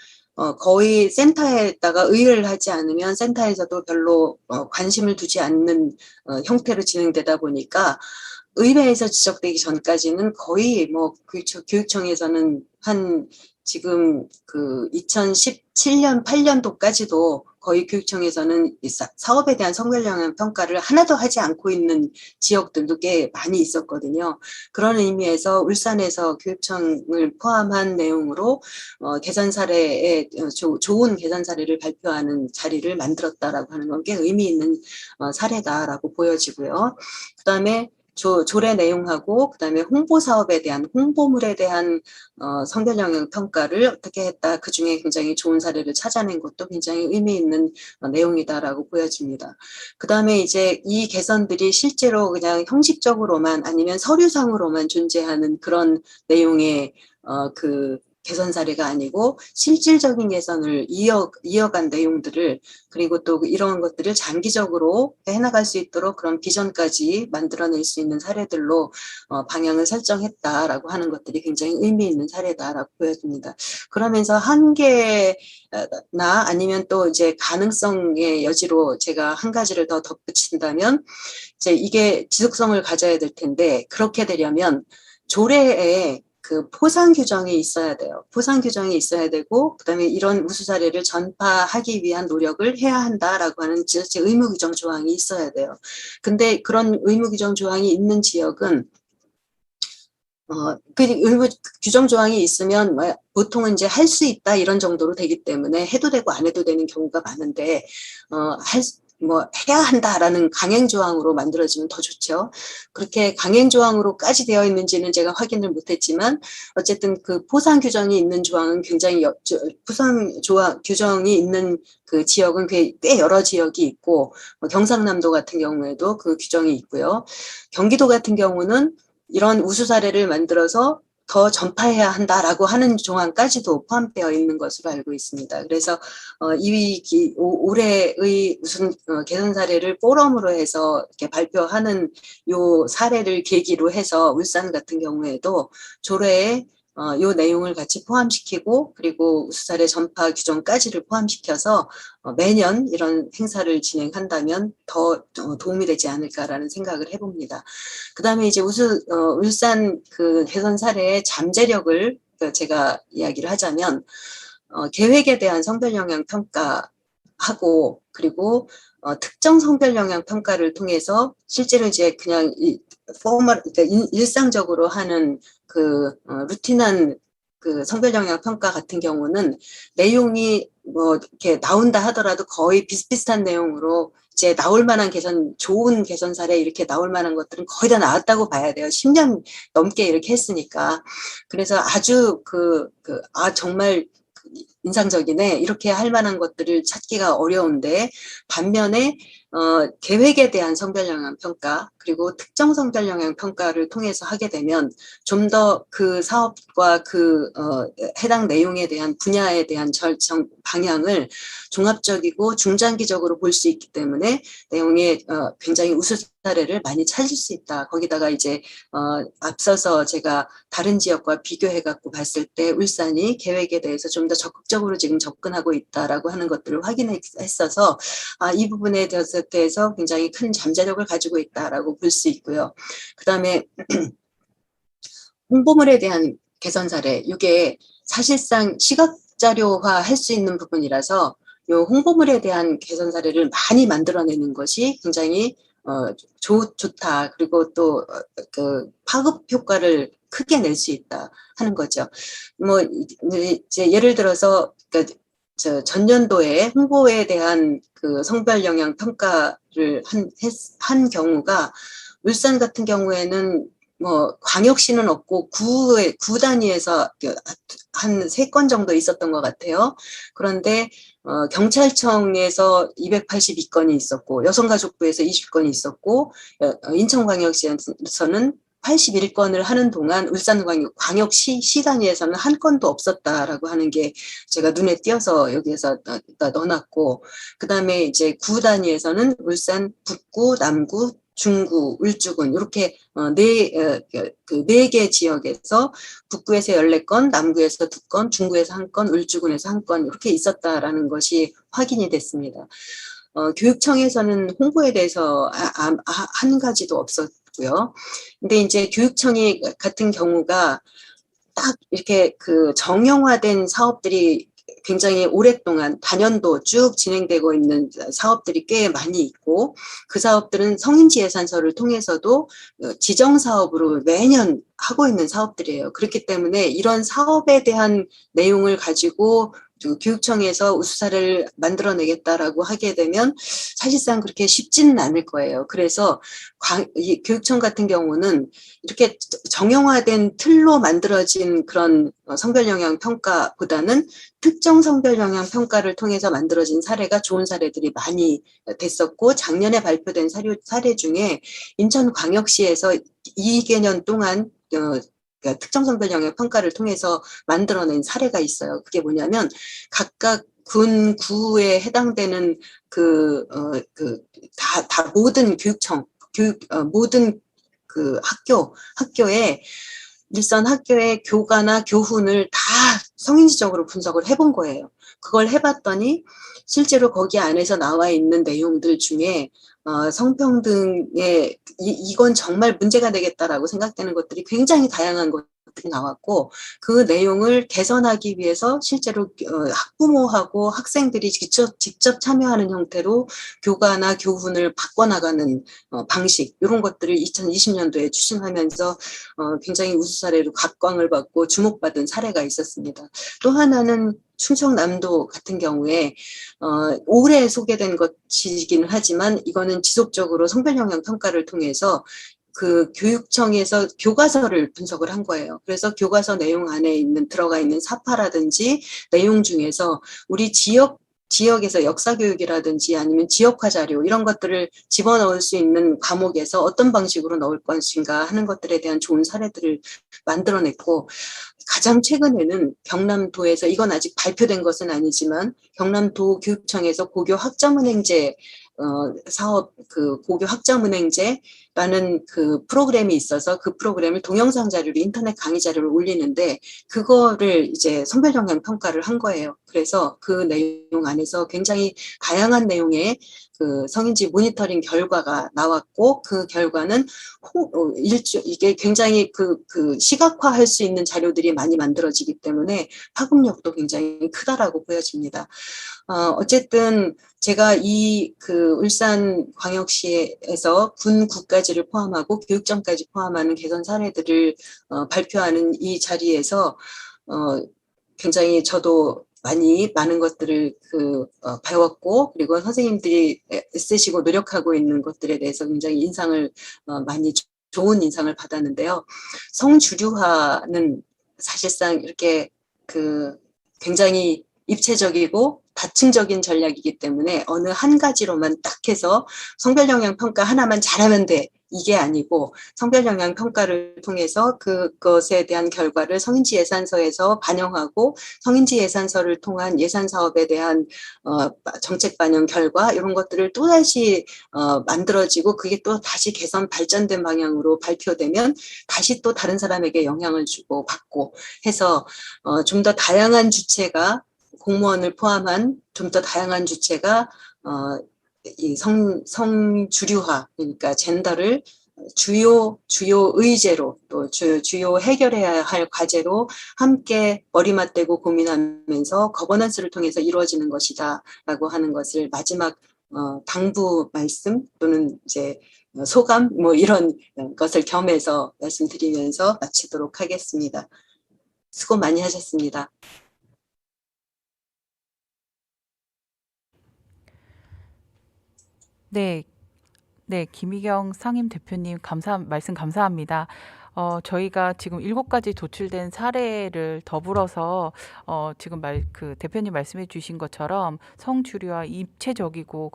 거의 센터에다가 의뢰를 하지 않으면 센터에서도 별로 관심을 두지 않는 형태로 진행되다 보니까 의회에서 지적되기 전까지는 거의 교육청에서는 한 지금 그 2017년, 8년도까지도 거의 교육청에서는 이 사업에 대한 성별 영향 평가를 하나도 하지 않고 있는 지역들도 꽤 많이 있었거든요. 그런 의미에서 울산에서 교육청을 포함한 내용으로 개선 사례에 좋은 개선 사례를 발표하는 자리를 만들었다라고 하는 건 꽤 의미 있는 사례다라고 보여지고요. 그다음에 조례 내용하고 그다음에 홍보 사업에 대한 홍보물에 대한 성별 영향 평가를 어떻게 했다. 그중에 굉장히 좋은 사례를 찾아낸 것도 굉장히 의미 있는 내용이다라고 보여집니다. 그다음에 이제 이 개선들이 실제로 그냥 형식적으로만 아니면 서류상으로만 존재하는 그런 내용의 그 개선 사례가 아니고 실질적인 개선을 이어간 내용들을 그리고 또 이런 것들을 장기적으로 해나갈 수 있도록 그런 비전까지 만들어낼 수 있는 사례들로 방향을 설정했다라고 하는 것들이 굉장히 의미 있는 사례다라고 보여집니다. 그러면서 한계나 아니면 또 이제 가능성의 여지로 제가 한 가지를 더 덧붙인다면 이제 이게 지속성을 가져야 될 텐데 그렇게 되려면 조례에 그 포상 규정이 있어야 돼요. 포상 규정이 있어야 되고 그다음에 이런 우수 사례를 전파하기 위한 노력을 해야 한다라고 하는 지자체 의무 규정 조항이 있어야 돼요. 근데 그런 의무 규정 조항이 있는 지역은 그 의무 규정 조항이 있으면 보통은 이제 할 수 있다 이런 정도로 되기 때문에 해도 되고 안 해도 되는 경우가 많은데 해야 한다라는 강행 조항으로 만들어지면 더 좋죠. 그렇게 강행 조항으로까지 되어 있는지는 제가 확인을 못했지만 어쨌든 그 포상 규정이 있는 조항은 굉장히 포상 조항 규정이 있는 그 지역은 꽤 여러 지역이 있고 경상남도 같은 경우에도 그 규정이 있고요. 경기도 같은 경우는 이런 우수 사례를 만들어서 더 전파해야 한다라고 하는 조항까지도 포함되어 있는 것으로 알고 있습니다. 그래서 올해의 무슨 개선 사례를 포럼으로 해서 이렇게 발표하는 요 사례를 계기로 해서 울산 같은 경우에도 조례에 요 내용을 같이 포함시키고 그리고 우수 사례 전파 규정까지를 포함시켜서 매년 이런 행사를 진행한다면 더 도움이 되지 않을까라는 생각을 해봅니다. 그다음에 이제 울산 그 개선 사례의 잠재력을 제가 이야기를 하자면 계획에 대한 성별 영향 평가하고 그리고 특정 성별 영향 평가를 통해서 실제로 이제 그냥 그러니까 일상적으로 하는 그 루틴한 그 성별 영향 평가 같은 경우는 내용이 이렇게 나온다 하더라도 거의 비슷비슷한 내용으로 이제 나올 만한 좋은 개선 사례 이렇게 나올 만한 것들은 거의 다 나왔다고 봐야 돼요. 10년 넘게 이렇게 했으니까. 그래서 아주 정말 인상적이네. 이렇게 할 만한 것들을 찾기가 어려운데 반면에 계획에 대한 성별 영향 평가 그리고 특정 성별 영향 평가를 통해서 하게 되면 좀 더 그 사업과 그 해당 내용에 대한 분야에 대한 방향을 종합적이고 중장기적으로 볼 수 있기 때문에 내용에 굉장히 우수 사례를 많이 찾을 수 있다. 거기다가 이제 앞서서 제가 다른 지역과 비교해 갖고 봤을 때 울산이 계획에 대해서 좀 더 적극적으로 지금 접근하고 있다라고 하는 것들을 확인했어서 이 부분에 대해서 굉장히 큰 잠재력을 가지고 있다라고 볼 수 있고요. 그다음에 홍보물에 대한 개선 사례, 이게 사실상 시각 자료화 할 수 있는 부분이라서 요 홍보물에 대한 개선 사례를 많이 만들어내는 것이 굉장히 좋다. 그리고 또 그 파급 효과를 크게 낼 수 있다 하는 거죠. 이제 예를 들어서 전년도에 홍보에 대한 그 성별 영향 평가를 한 경우가 울산 같은 경우에는 광역시는 없고 구 단위에서 한 3건 정도 있었던 것 같아요. 그런데 경찰청에서 282건이 있었고 여성가족부에서 20건이 있었고 인천광역시에서는 81건을 하는 동안 울산광역시 단위에서는 한 건도 없었다라고 하는 게 제가 눈에 띄어서 여기에서 넣어놨고 그다음에 이제 구 단위에서는 울산 북구, 남구, 중구, 울주군 이렇게 네 개 지역에서 북구에서 14건, 남구에서 2건, 중구에서 1건, 울주군에서 1건 이렇게 있었다라는 것이 확인이 됐습니다. 교육청에서는 홍보에 대해서 한 가지도 없었고요. 근데 이제 교육청이 같은 경우가 딱 이렇게 그 정형화된 사업들이 굉장히 오랫동안 단연도 쭉 진행되고 있는 사업들이 꽤 많이 있고, 그 사업들은 성인지 예산서를 통해서도 지정 사업으로 매년 하고 있는 사업들이에요. 그렇기 때문에 이런 사업에 대한 내용을 가지고 교육청에서 우수사를 만들어내겠다라고 하게 되면 사실상 그렇게 쉽지는 않을 거예요. 그래서 이 교육청 같은 경우는 이렇게 정형화된 틀로 만들어진 그런 성별 영향 평가보다는 특정 성별 영향 평가를 통해서 만들어진 사례가 좋은 사례들이 많이 됐었고, 작년에 발표된 사례 중에 인천광역시에서 2개년 동안 그러니까 특정 성별 영향 평가를 통해서 만들어낸 사례가 있어요. 그게 뭐냐면 각각 군 구에 해당되는 다 모든 교육청 모든 그 학교에 일선 학교의 교과나 교훈을 다 성인지적으로 분석을 해본 거예요. 그걸 해봤더니 실제로 거기 안에서 나와 있는 내용들 중에 성평등에 이건 정말 문제가 되겠다라고 생각되는 것들이 굉장히 다양한 것들이 나왔고, 그 내용을 개선하기 위해서 실제로 학부모하고 학생들이 직접 참여하는 형태로 교과나 교훈을 바꿔나가는 방식, 이런 것들을 2020년도에 추진하면서 굉장히 우수 사례로 각광을 받고 주목받은 사례가 있었습니다. 또 하나는 충청남도 같은 경우에 올해 소개된 것이기는 하지만 이거는 지속적으로 성별 영향 평가를 통해서 그 교육청에서 교과서를 분석을 한 거예요. 그래서 교과서 내용 안에 들어가 있는 사파라든지 내용 중에서 우리 지역에서 역사교육이라든지 아니면 지역화 자료 이런 것들을 집어넣을 수 있는 과목에서 어떤 방식으로 넣을 것인가 하는 것들에 대한 좋은 사례들을 만들어냈고, 가장 최근에는 경남도에서, 이건 아직 발표된 것은 아니지만 경남도 교육청에서 고교 학점은행제 사업, 그 고교 학점은행제라는 그 프로그램이 있어서 그 프로그램을 동영상 자료로 인터넷 강의 자료를 올리는데 그거를 이제 성별 영향 평가를 한 거예요. 그래서 그 내용 안에서 굉장히 다양한 내용의 그 성인지 모니터링 결과가 나왔고, 그 결과는 이게 굉장히 그 시각화할 수 있는 자료들이 많이 만들어지기 때문에 파급력도 굉장히 크다라고 보여집니다. 어쨌든 제가 그 울산광역시에서 군구까지를 포함하고 교육청까지 포함하는 개선 사례들을 발표하는 이 자리에서 굉장히 저도 많은 것들을 배웠고, 그리고 선생님들이 애쓰시고 노력하고 있는 것들에 대해서 굉장히 인상을 많이 좋은 인상을 받았는데요. 성주류화는 사실상 이렇게 굉장히 입체적이고 다층적인 전략이기 때문에 어느 한 가지로만 딱 해서 성별 영향 평가 하나만 잘하면 돼, 이게 아니고 성별 영향 평가를 통해서 그것에 대한 결과를 성인지 예산서에서 반영하고 성인지 예산서를 통한 예산 사업에 대한 정책 반영 결과 이런 것들을 또다시 만들어지고, 그게 또 다시 개선 발전된 방향으로 발표되면 다시 또 다른 사람에게 영향을 주고 받고 해서 좀 더 다양한 주체가, 공무원을 포함한 좀 더 다양한 주체가 이 성주류화, 그러니까 젠더를 주요 의제로, 또 주요 해결해야 할 과제로 함께 머리 맞대고 고민하면서 거버넌스를 통해서 이루어지는 것이다 라고 하는 것을 마지막 당부 말씀 또는 이제 소감 뭐 이런 것을 겸해서 말씀드리면서 마치도록 하겠습니다. 수고 많이 하셨습니다. 네, 김희경 상임 대표님 말씀 감사합니다. 저희가 지금 7가지 도출된 사례를 더불어서 지금 대표님 말씀해 주신 것처럼 성주류와 입체적이고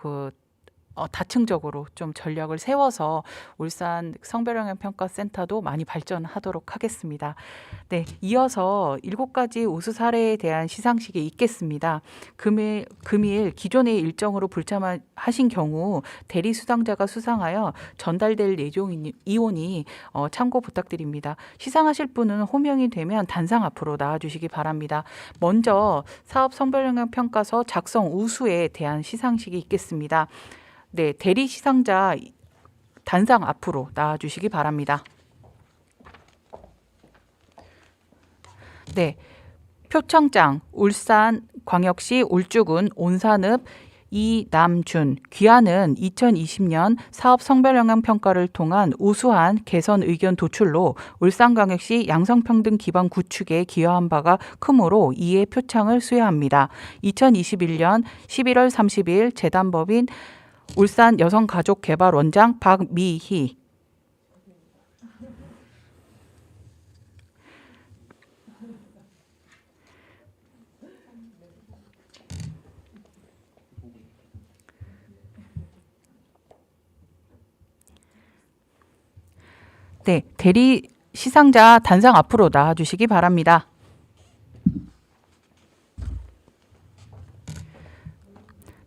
다층적으로 좀 전략을 세워서 울산 성별영향평가센터도 많이 발전하도록 하겠습니다. 네, 이어서 7가지 우수 사례에 대한 시상식이 있겠습니다. 금일 기존의 일정으로 불참하신 경우 대리 수상자가 수상하여 전달될 예정이오니 참고 부탁드립니다. 시상하실 분은 호명이 되면 단상 앞으로 나와주시기 바랍니다. 먼저 사업 성별영향평가서 작성 우수에 대한 시상식이 있겠습니다. 네, 대리 시상자 단상 앞으로 나와주시기 바랍니다. 네. 표창장 울산광역시 울주군 온산읍 이남준 귀하는 2020년 사업 성별 영향 평가를 통한 우수한 개선 의견 도출로 울산광역시 양성평등 기반 구축에 기여한 바가 크므로 이에 표창을 수여합니다. 2021년 11월 30일 재단법인 울산 여성가족개발원장 박미희. 네, 대리 시상자 단상 앞으로 나와주시기 바랍니다.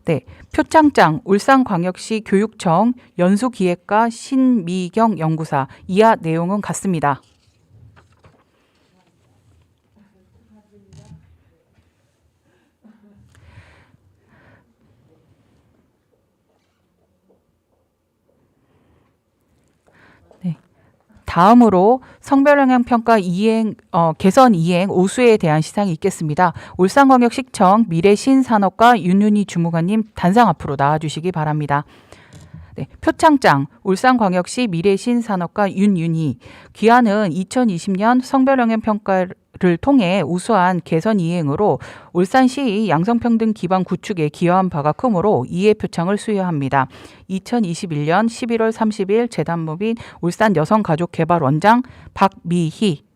네, 표창장 울산광역시 교육청 연수기획과 신미경 연구사 이하 내용은 같습니다. 다음으로 성별영향평가 개선 이행 우수에 대한 시상이 있겠습니다. 울산광역시청 미래신산업과 윤윤희 주무관님 단상 앞으로 나와주시기 바랍니다. 네, 표창장 울산광역시 미래신산업과 윤윤희 귀하는 2020년 성별영향평가를 통해 우수한 개선 이행으로 울산시 양성평등 기반 구축에 기여한 바가 크므로 이해 표창을 수여합니다. 2021년 11월 30일 재단법인 울산 여성가족개발원장 박미희.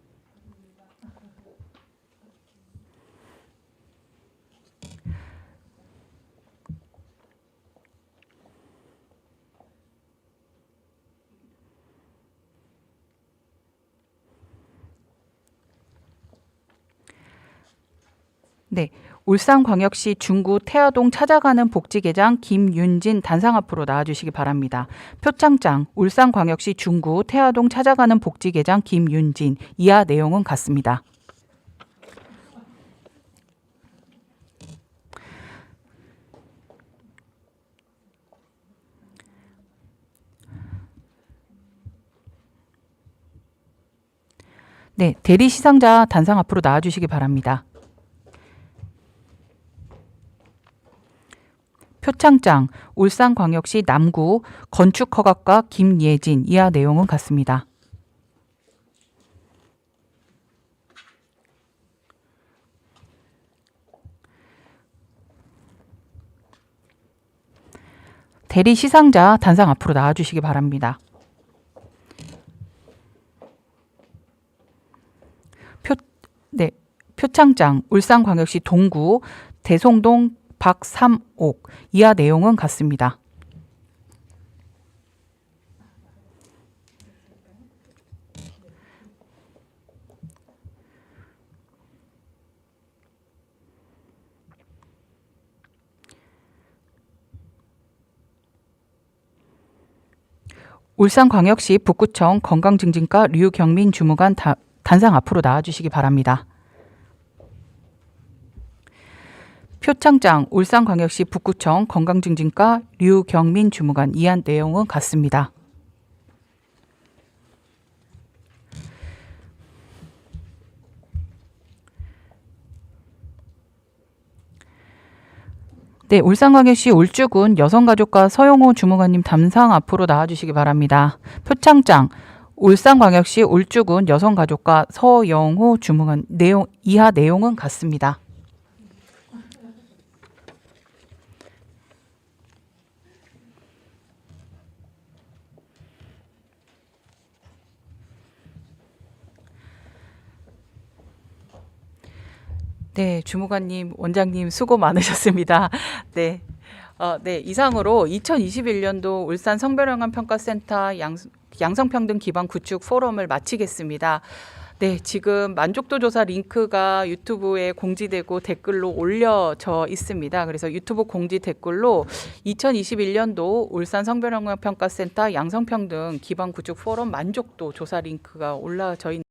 네, 울산광역시 중구 태화동 찾아가는 복지개장 김윤진 단상 앞으로 나와주시기 바랍니다. 표창장 울산광역시 중구 태화동 찾아가는 복지개장 김윤진 이하 내용은 같습니다. 네, 대리 시상자 단상 앞으로 나와주시기 바랍니다. 표창장 울산광역시 남구 건축허가과 김예진 이하 내용은 같습니다. 대리 시상자 단상 앞으로 나와주시기 바랍니다. 표창장 울산광역시 동구 대송동 박삼옥 이하 내용은 같습니다. 울산광역시 북구청 건강증진과 류경민 주무관 단상 앞으로 나와주시기 바랍니다. 표창장 울산광역시 북구청 건강증진과 류경민 주무관 이하 내용은 같습니다. 네, 울산광역시 울주군 여성가족과 서영호 주무관님 단상 앞으로 나와주시기 바랍니다. 표창장 울산광역시 울주군 여성가족과 서영호 주무관 이하 내용은 같습니다. 네, 주무관님, 원장님 수고 많으셨습니다. 네, 이상으로 2021년도 울산 성별영향평가센터 양성평등 기반 구축 포럼을 마치겠습니다. 네, 지금 만족도 조사 링크가 유튜브에 공지되고 댓글로 올려져 있습니다. 그래서 유튜브 공지 댓글로 2021년도 울산 성별영향평가센터 양성평등 기반 구축 포럼 만족도 조사 링크가 올라져 있습니다.